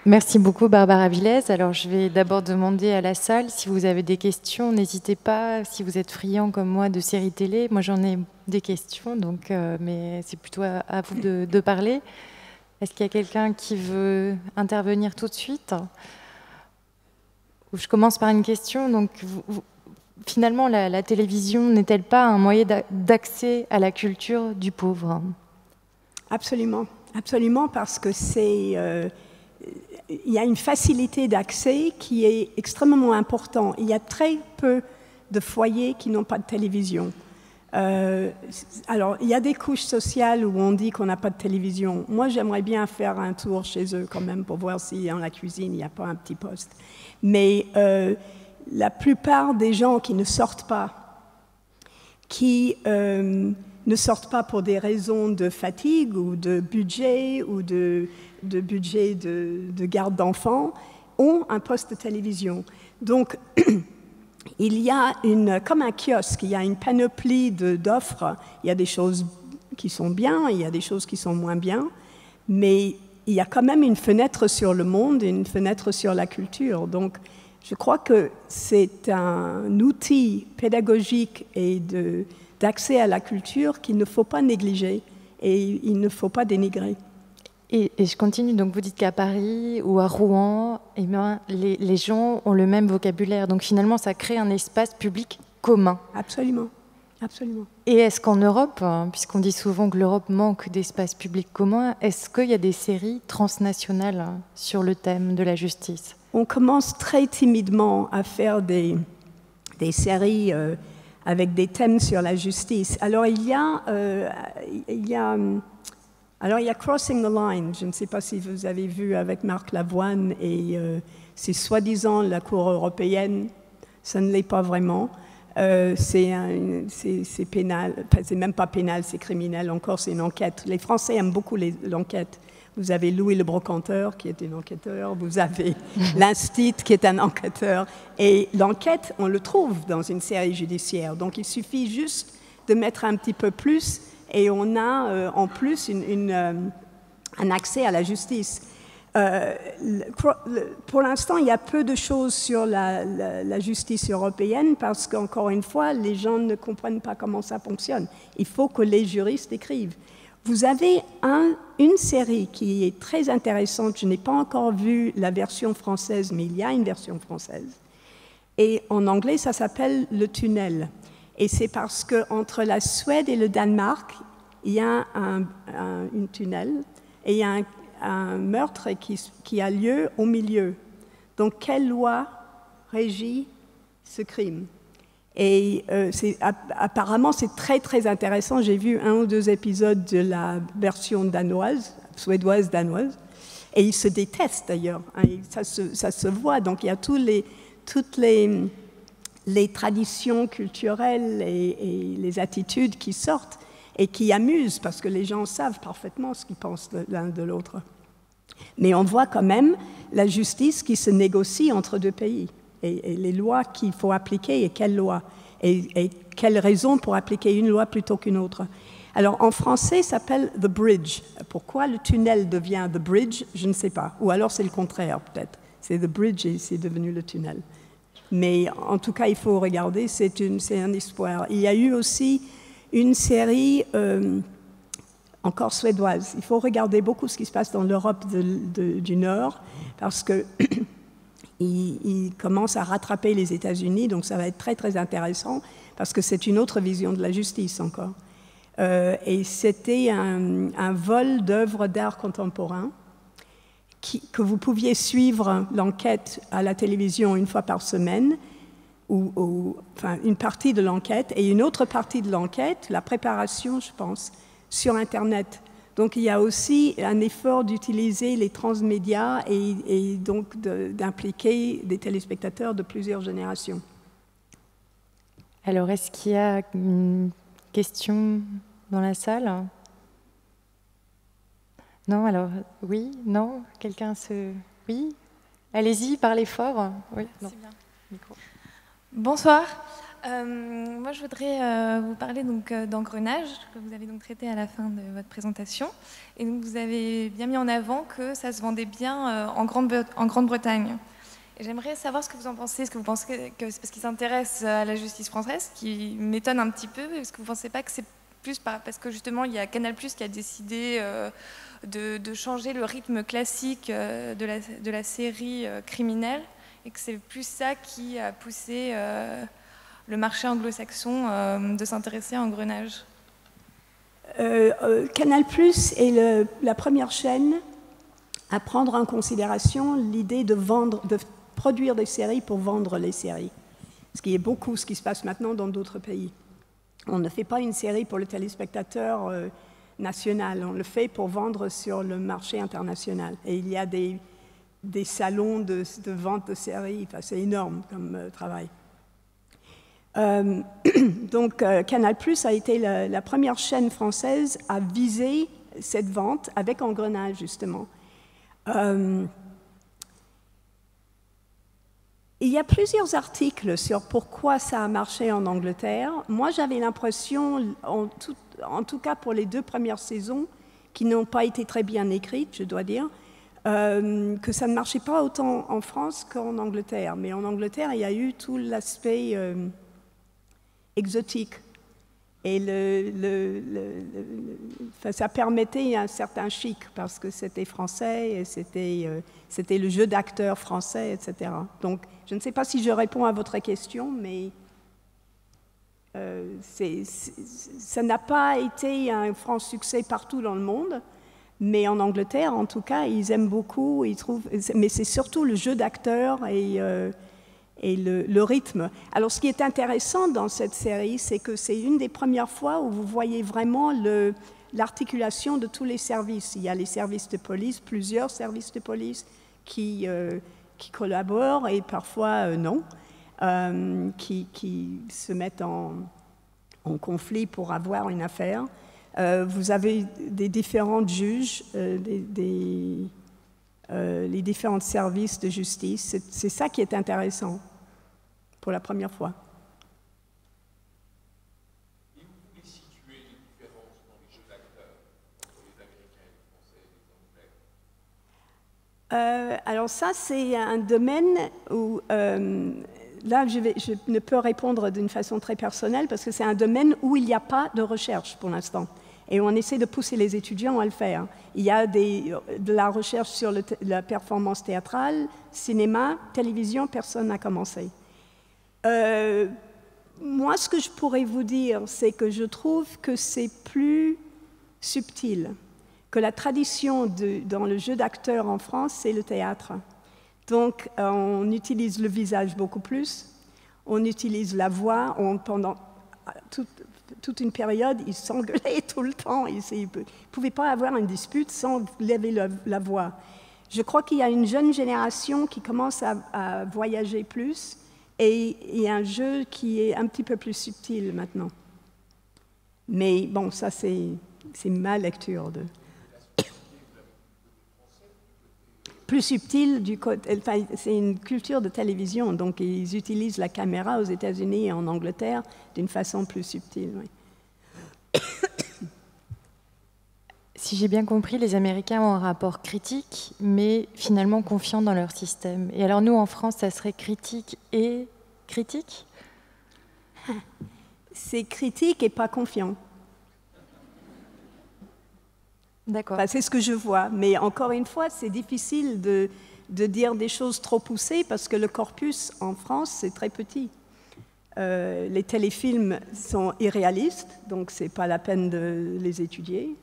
Merci beaucoup Barbara Villez. Alors je vais d'abord demander à la salle si vous avez des questions. N'hésitez pas, si vous êtes friand comme moi de séries télé. Moi j'en ai des questions, donc, mais c'est plutôt à vous de parler. Est-ce qu'il y a quelqu'un qui veut intervenir tout de suite ? Je commence par une question. Donc, finalement, la télévision n'est-elle pas un moyen d'accès à la culture du pauvre ? Absolument, absolument, parce que il y a une facilité d'accès qui est extrêmement importante. Il y a très peu de foyers qui n'ont pas de télévision. Alors, il y a des couches sociales où on dit qu'on n'a pas de télévision. Moi, j'aimerais bien faire un tour chez eux quand même pour voir si dans la cuisine, il n'y a pas un petit poste. Mais la plupart des gens qui ne sortent pas, ne sortent pas pour des raisons de fatigue ou de budget ou de budget de garde d'enfants, ont un poste de télévision. Donc, il y a comme un kiosque, il y a une panoplie d'offres. Il y a des choses qui sont bien, il y a des choses qui sont moins bien, mais il y a quand même une fenêtre sur le monde et une fenêtre sur la culture. Donc, je crois que c'est un outil pédagogique et d'accès à la culture qu'il ne faut pas négliger et il ne faut pas dénigrer. Et je continue, donc vous dites qu'à Paris ou à Rouen, eh bien, les gens ont le même vocabulaire. Donc finalement, ça crée un espace public commun. Absolument, absolument. Et est-ce qu'en Europe, puisqu'on dit souvent que l'Europe manque d'espace public commun, est-ce qu'il y a des séries transnationales sur le thème de la justice? On commence très timidement à faire des séries avec des thèmes sur la justice. Alors il y a Crossing the Line, je ne sais pas si vous avez vu avec Marc Lavoine, et c'est soi-disant la Cour européenne, ça ne l'est pas vraiment. C'est pénal, enfin, c'est même pas pénal, c'est criminel, encore c'est une enquête. Les Français aiment beaucoup l'enquête. Vous avez Louis le Brocanteur qui est un enquêteur, vous avez l'Instit qui est un enquêteur, et l'enquête, on le trouve dans une série judiciaire. Donc il suffit juste de mettre un petit peu plus et on a en plus un accès à la justice. Pour l'instant, il y a peu de choses sur la justice européenne parce qu'encore une fois, les gens ne comprennent pas comment ça fonctionne. Il faut que les juristes écrivent. Vous avez une série qui est très intéressante. Je n'ai pas encore vu la version française, mais il y a une version française. Et en anglais, ça s'appelle Le Tunnel. Et c'est parce qu'entre la Suède et le Danemark, il y a une tunnel et il y a un meurtre qui a lieu au milieu. Donc, quelle loi régit ce crime? Et apparemment, c'est très, très intéressant. J'ai vu 1 ou 2 épisodes de la version danoise, suédoise-danoise, et ils se détestent d'ailleurs. Hein, ça se voit. Donc, il y a toutes les traditions culturelles et les attitudes qui sortent et qui amusent, parce que les gens savent parfaitement ce qu'ils pensent l'un de l'autre. Mais on voit quand même la justice qui se négocie entre 2 pays. Et les lois qu'il faut appliquer et quelles lois, et quelles raisons pour appliquer une loi plutôt qu'une autre. Alors en français, ça s'appelle The Bridge. Pourquoi le tunnel devient The Bridge, je ne sais pas. Ou alors c'est le contraire peut-être. C'est The Bridge et c'est devenu le tunnel. Mais en tout cas, il faut regarder, c'est un espoir. Il y a eu aussi une série encore suédoise. Il faut regarder beaucoup ce qui se passe dans l'Europe du Nord parce que il commence à rattraper les États-Unis, donc ça va être très, très intéressant, parce que c'est une autre vision de la justice encore. Et c'était un vol d'œuvres d'art contemporain que vous pouviez suivre l'enquête à la télévision 1 fois par semaine, enfin une partie de l'enquête, et une autre partie de l'enquête, la préparation, je pense, sur Internet. Donc il y a aussi un effort d'utiliser les transmédias et donc d'impliquer des téléspectateurs de plusieurs générations. Alors est-ce qu'il y a une question dans la salle? Non, alors oui, non, quelqu'un se... Oui, allez-y, parlez fort. Oui, non. C'est bien. Micro. Bonsoir. Moi, je voudrais vous parler d'engrenage, que vous avez donc traité à la fin de votre présentation. Et donc, vous avez bien mis en avant que ça se vendait bien en Grande-Bretagne. Et j'aimerais savoir ce que vous en pensez. Est-ce que vous pensez que c'est parce qu'ils s'intéressent à la justice française, qui m'étonne un petit peu? Est-ce que vous ne pensez pas que c'est plus parce que justement, il y a Canal+ qui a décidé de changer le rythme classique de la série criminelle, et que c'est plus ça qui a poussé le marché anglo-saxon de s'intéresser à Engrenage? Canal+ est la première chaîne à prendre en considération l'idée de produire des séries pour vendre les séries, ce qui est beaucoup ce qui se passe maintenant dans d'autres pays. On ne fait pas une série pour le téléspectateur national, on le fait pour vendre sur le marché international. Et il y a des salons de vente de séries, enfin, c'est énorme comme travail. Donc Canal+ a été la première chaîne française à viser cette vente avec Engrenage, justement. Il y a plusieurs articles sur pourquoi ça a marché en Angleterre. Moi, j'avais l'impression, en tout cas pour les 2 premières saisons, qui n'ont pas été très bien écrites, je dois dire, que ça ne marchait pas autant en France qu'en Angleterre. Mais en Angleterre, il y a eu tout l'aspect exotique. Et ça permettait un certain chic, parce que c'était français, et c'était le jeu d'acteurs français, etc. Donc, je ne sais pas si je réponds à votre question, mais ça n'a pas été un franc succès partout dans le monde, mais en Angleterre, en tout cas, ils aiment beaucoup, mais c'est surtout le jeu d'acteurs et le rythme. Alors, ce qui est intéressant dans cette série, c'est que c'est une des premières fois où vous voyez vraiment l'articulation de tous les services. Il y a les services de police, plusieurs services de police qui collaborent et parfois non, qui se mettent en conflit pour avoir une affaire. Vous avez des différents juges, les différents services de justice. C'est ça qui est intéressant pour la première fois. Et où vous pouvez situer les différences dans les jeux d'acteurs entre les Américains, les Français et les Anglais? Alors ça, c'est un domaine où... là, je ne peux répondre d'une façon très personnelle parce que c'est un domaine où il n'y a pas de recherche pour l'instant. Et on essaie de pousser les étudiants à le faire. Il y a de la recherche sur la performance théâtrale, cinéma, télévision, personne n'a commencé. Moi, ce que je pourrais vous dire, c'est que je trouve que c'est plus subtil, que la tradition dans le jeu d'acteur en France, c'est le théâtre. Donc, on utilise le visage beaucoup plus, on utilise la voix, pendant toute une période, ils s'engueulaient tout le temps. Ils ne pouvaient pas avoir une dispute sans lever la voix. Je crois qu'il y a une jeune génération qui commence à voyager plus et il y a un jeu qui est un petit peu plus subtil maintenant. Mais bon, ça c'est ma lecture de... Plus subtil du côté, enfin, c'est une culture de télévision, donc ils utilisent la caméra aux États-Unis et en Angleterre d'une façon plus subtile. Oui. Si j'ai bien compris, les Américains ont un rapport critique, mais finalement confiant dans leur système. Et alors nous, en France, ça serait critique et critique? C'est critique et pas confiant. D'accord. Enfin, c'est ce que je vois. Mais encore une fois, c'est difficile de dire des choses trop poussées parce que le corpus en France, c'est très petit. Les téléfilms sont irréalistes, donc ce n'est pas la peine de les étudier.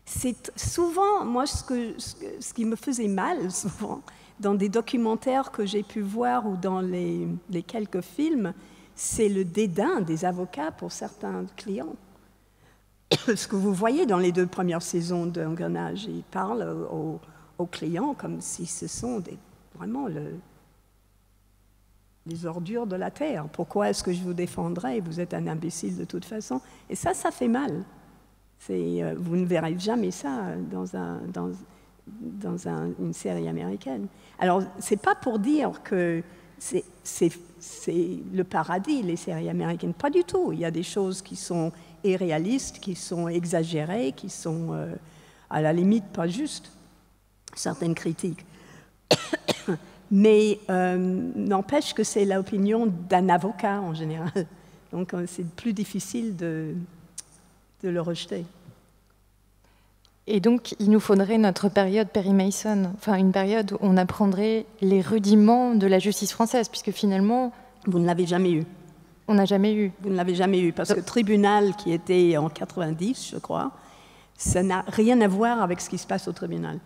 C'est souvent, moi, ce qui me faisait mal, souvent, dans des documentaires que j'ai pu voir ou dans les quelques films, c'est le dédain des avocats pour certains clients. Ce que vous voyez dans les 2 premières saisons d'Engrenage, ils parlent aux clients comme si ce sont vraiment les ordures de la terre. Pourquoi est-ce que je vous défendrais? Vous êtes un imbécile de toute façon. Et ça fait mal. Vous ne verrez jamais ça dans une série américaine. Alors, ce n'est pas pour dire que c'est le paradis, les séries américaines. Pas du tout. Il y a des choses qui sont irréalistes, qui sont exagérées, qui sont à la limite pas justes, certaines critiques. Mais n'empêche que c'est l'opinion d'un avocat en général. Donc c'est plus difficile de le rejeter. Et donc il nous faudrait notre période Perry Mason, enfin une période où on apprendrait les rudiments de la justice française, puisque finalement... Vous ne l'avez jamais eu. On n'a jamais eu. Vous ne l'avez jamais eu, parce que le tribunal qui était en 90, je crois, ça n'a rien à voir avec ce qui se passe au tribunal.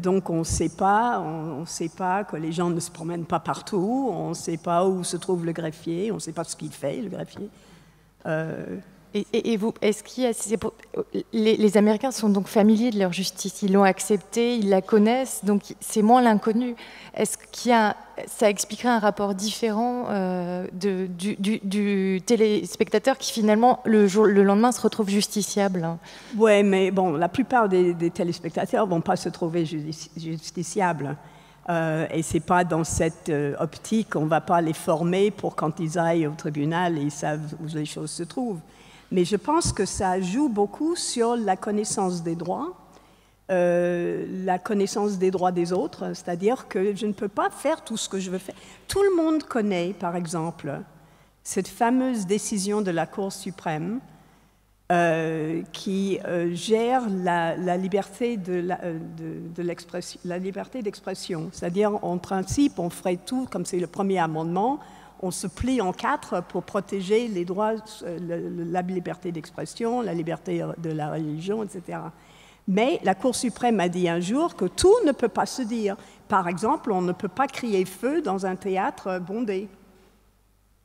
Donc on ne sait pas que les gens ne se promènent pas partout, on ne sait pas où se trouve le greffier, on ne sait pas ce qu'il fait, le greffier. Et vous, est-ce qu'il y a, les Américains sont donc familiers de leur justice, ils l'ont acceptée, ils la connaissent, donc c'est moins l'inconnu. Est-ce qu'il y a, ça expliquerait un rapport différent du téléspectateur qui finalement le lendemain se retrouve justiciable? Oui, mais bon, la plupart des téléspectateurs ne vont pas se trouver justiciables. Et ce n'est pas dans cette optique, on ne va pas les former pour quand ils aillent au tribunal, ils savent où les choses se trouvent. Mais je pense que ça joue beaucoup sur la connaissance des droits, la connaissance des droits des autres, c'est-à-dire que je ne peux pas faire tout ce que je veux faire. Tout le monde connaît, par exemple, cette fameuse décision de la Cour suprême qui gère la liberté d'expression. C'est-à-dire, en principe, on ferait tout, comme c'est le premier amendement, on se plie en 4 pour protéger les droits, la liberté d'expression, la liberté de la religion, etc. Mais la Cour suprême a dit un jour que tout ne peut pas se dire. Par exemple, on ne peut pas crier feu dans un théâtre bondé.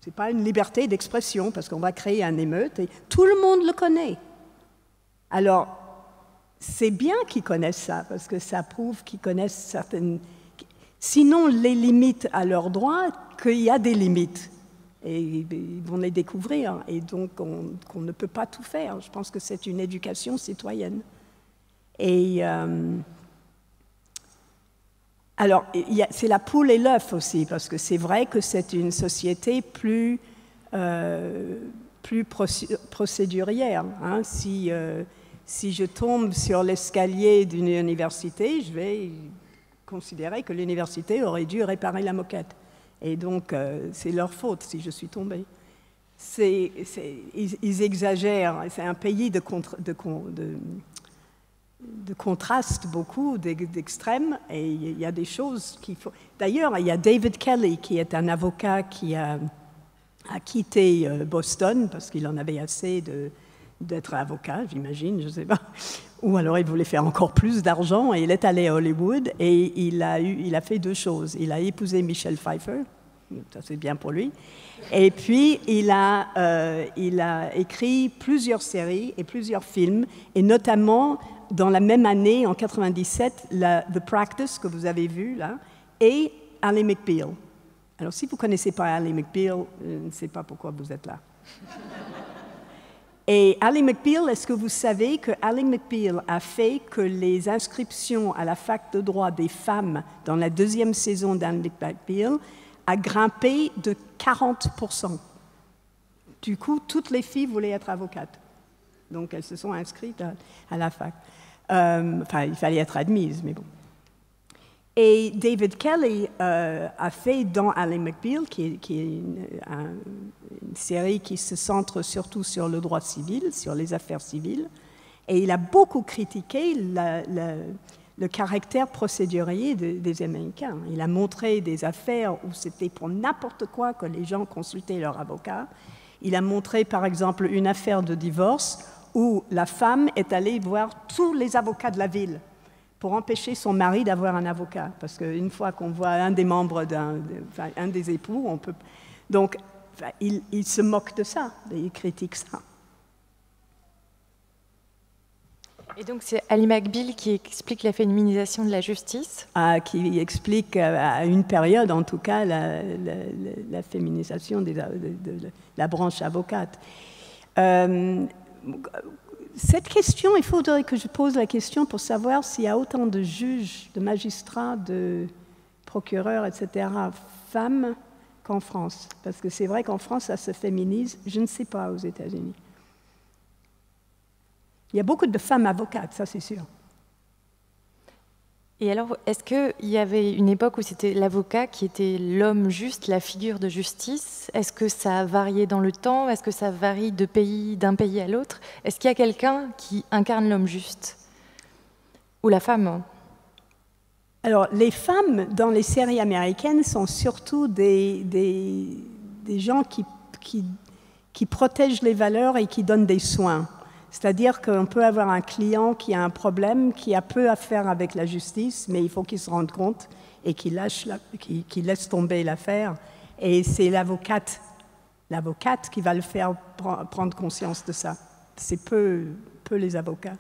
Ce n'est pas une liberté d'expression, parce qu'on va créer un émeute, et tout le monde le connaît. Alors, c'est bien qu'ils connaissent ça, parce que ça prouve qu'ils connaissent certaines... Sinon, les limites à leurs droits, qu'il y a des limites. Et ils vont les découvrir. Et donc, qu'on ne peut pas tout faire. Je pense que c'est une éducation citoyenne. Et alors, c'est la poule et l'œuf aussi, parce que c'est vrai que c'est une société plus procédurière. Hein. Si je tombe sur l'escalier d'une université, je vais considérer que l'université aurait dû réparer la moquette. Et donc, c'est leur faute si je suis tombée. Ils exagèrent. C'est un pays de contraste beaucoup, d'extrêmes, et il y a des choses qu'il faut... D'ailleurs, il y a David Kelly, qui est un avocat qui a quitté Boston, parce qu'il en avait assez d'être avocat, j'imagine, je ne sais pas. Ou alors il voulait faire encore plus d'argent, et il est allé à Hollywood, et il a fait 2 choses. Il a épousé Michelle Pfeiffer, ça c'est bien pour lui, et puis il a écrit plusieurs séries et plusieurs films, et notamment dans la même année, en 97, The Practice, que vous avez vu là, et Ally McBeal. Alors si vous ne connaissez pas Ally McBeal, je ne sais pas pourquoi vous êtes là. Et Ally McBeal, est-ce que vous savez que Ally McBeal a fait que les inscriptions à la fac de droit des femmes dans la 2e saison d'Ally McBeal a grimpé de 40%. Du coup, toutes les filles voulaient être avocates. Donc, elles se sont inscrites à la fac. Enfin, il fallait être admise, mais bon. Et David Kelly a fait dans Ally McBeal, qui est une série qui se centre surtout sur le droit civil, sur les affaires civiles, et il a beaucoup critiqué le caractère procédurier des Américains. Il a montré des affaires où c'était pour n'importe quoi que les gens consultaient leur avocat. Il a montré, par exemple, une affaire de divorce où la femme est allée voir tous les avocats de la ville pour empêcher son mari d'avoir un avocat. Parce qu'une fois qu'on voit un des membres un des époux, on peut... Donc, il se moque de ça, il critique ça. Et donc, c'est Ally McBeal qui explique la féminisation de la justice? Qui explique, à une période en tout cas, la féminisation de la branche avocate. Cette question, il faudrait que je pose la question pour savoir s'il y a autant de juges, de magistrats, de procureurs, etc., femmes qu'en France. Parce que c'est vrai qu'en France, ça se féminise, je ne sais pas aux États-Unis. Il y a beaucoup de femmes avocates, ça c'est sûr. Et alors, est-ce qu'il y avait une époque où c'était l'avocat qui était l'homme juste, la figure de justice? Est-ce que ça a varié dans le temps? Est-ce que ça varie d'un pays à l'autre? Est-ce qu'il y a quelqu'un qui incarne l'homme juste? Ou la femme? Alors, les femmes dans les séries américaines sont surtout des gens qui protègent les valeurs et qui donnent des soins. C'est-à-dire qu'on peut avoir un client qui a un problème, qui a peu à faire avec la justice, mais il faut qu'il se rende compte et qu'il laisse tomber l'affaire. Et c'est l'avocate qui va le faire prendre conscience de ça. C'est peu les avocats.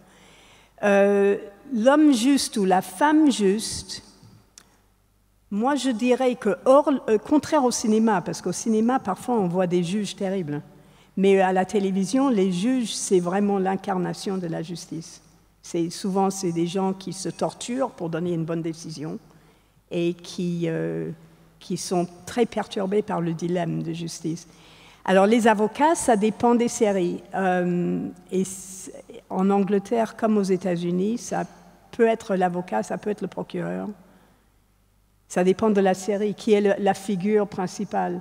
L'homme juste ou la femme juste, moi je dirais que, contraire au cinéma, parce qu'au cinéma, parfois on voit des juges terribles, mais à la télévision, les juges, c'est vraiment l'incarnation de la justice. Souvent, c'est des gens qui se torturent pour donner une bonne décision et qui sont très perturbés par le dilemme de justice. Alors, les avocats, ça dépend des séries. Et en Angleterre, comme aux États-Unis, ça peut être l'avocat, ça peut être le procureur. Ça dépend de la série, qui est la figure principale.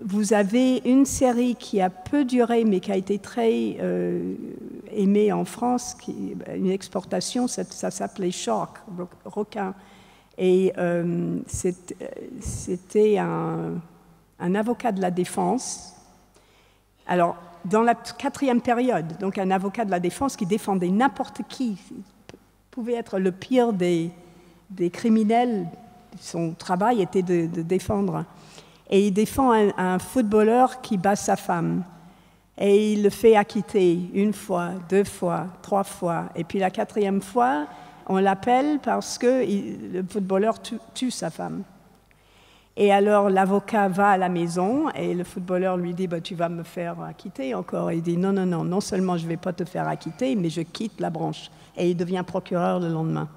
Vous avez une série qui a peu duré, mais qui a été très aimée en France, une exportation, ça s'appelait Shark, requin. Et c'était un avocat de la défense. Alors, dans la 4e période, donc un avocat de la défense qui défendait n'importe qui, pouvait être le pire des criminels. Son travail était de défendre. Et il défend un footballeur qui bat sa femme. Et il le fait acquitter 1 fois, 2 fois, 3 fois. Et puis la 4e fois, on l'appelle parce que le footballeur tue sa femme. Et alors l'avocat va à la maison et le footballeur lui dit tu vas me faire acquitter encore. Et il dit non seulement je ne vais pas te faire acquitter, mais je quitte la branche. Et il devient procureur le lendemain.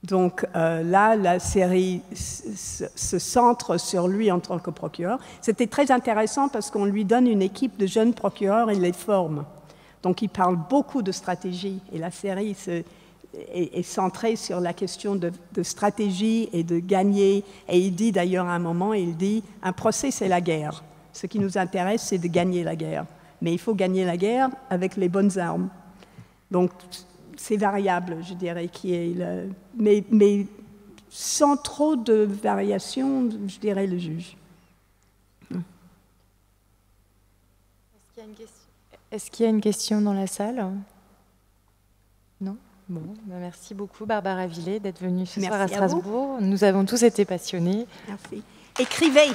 Donc là, la série se centre sur lui en tant que procureur. C'était très intéressant parce qu'on lui donne une équipe de jeunes procureurs et les forme. Donc il parle beaucoup de stratégie et la série est centrée sur la question de stratégie et de gagner. Et il dit d'ailleurs à un moment, un procès c'est la guerre. Ce qui nous intéresse c'est de gagner la guerre. Mais il faut gagner la guerre avec les bonnes armes. Donc c'est variable, je dirais, mais sans trop de variation, je dirais le juge. Est-ce qu'il y a une question dans la salle? Non? Bon, merci beaucoup Barbara Villers d'être venue ce soir à Strasbourg. Nous avons tous été passionnés. Merci. Écrivez!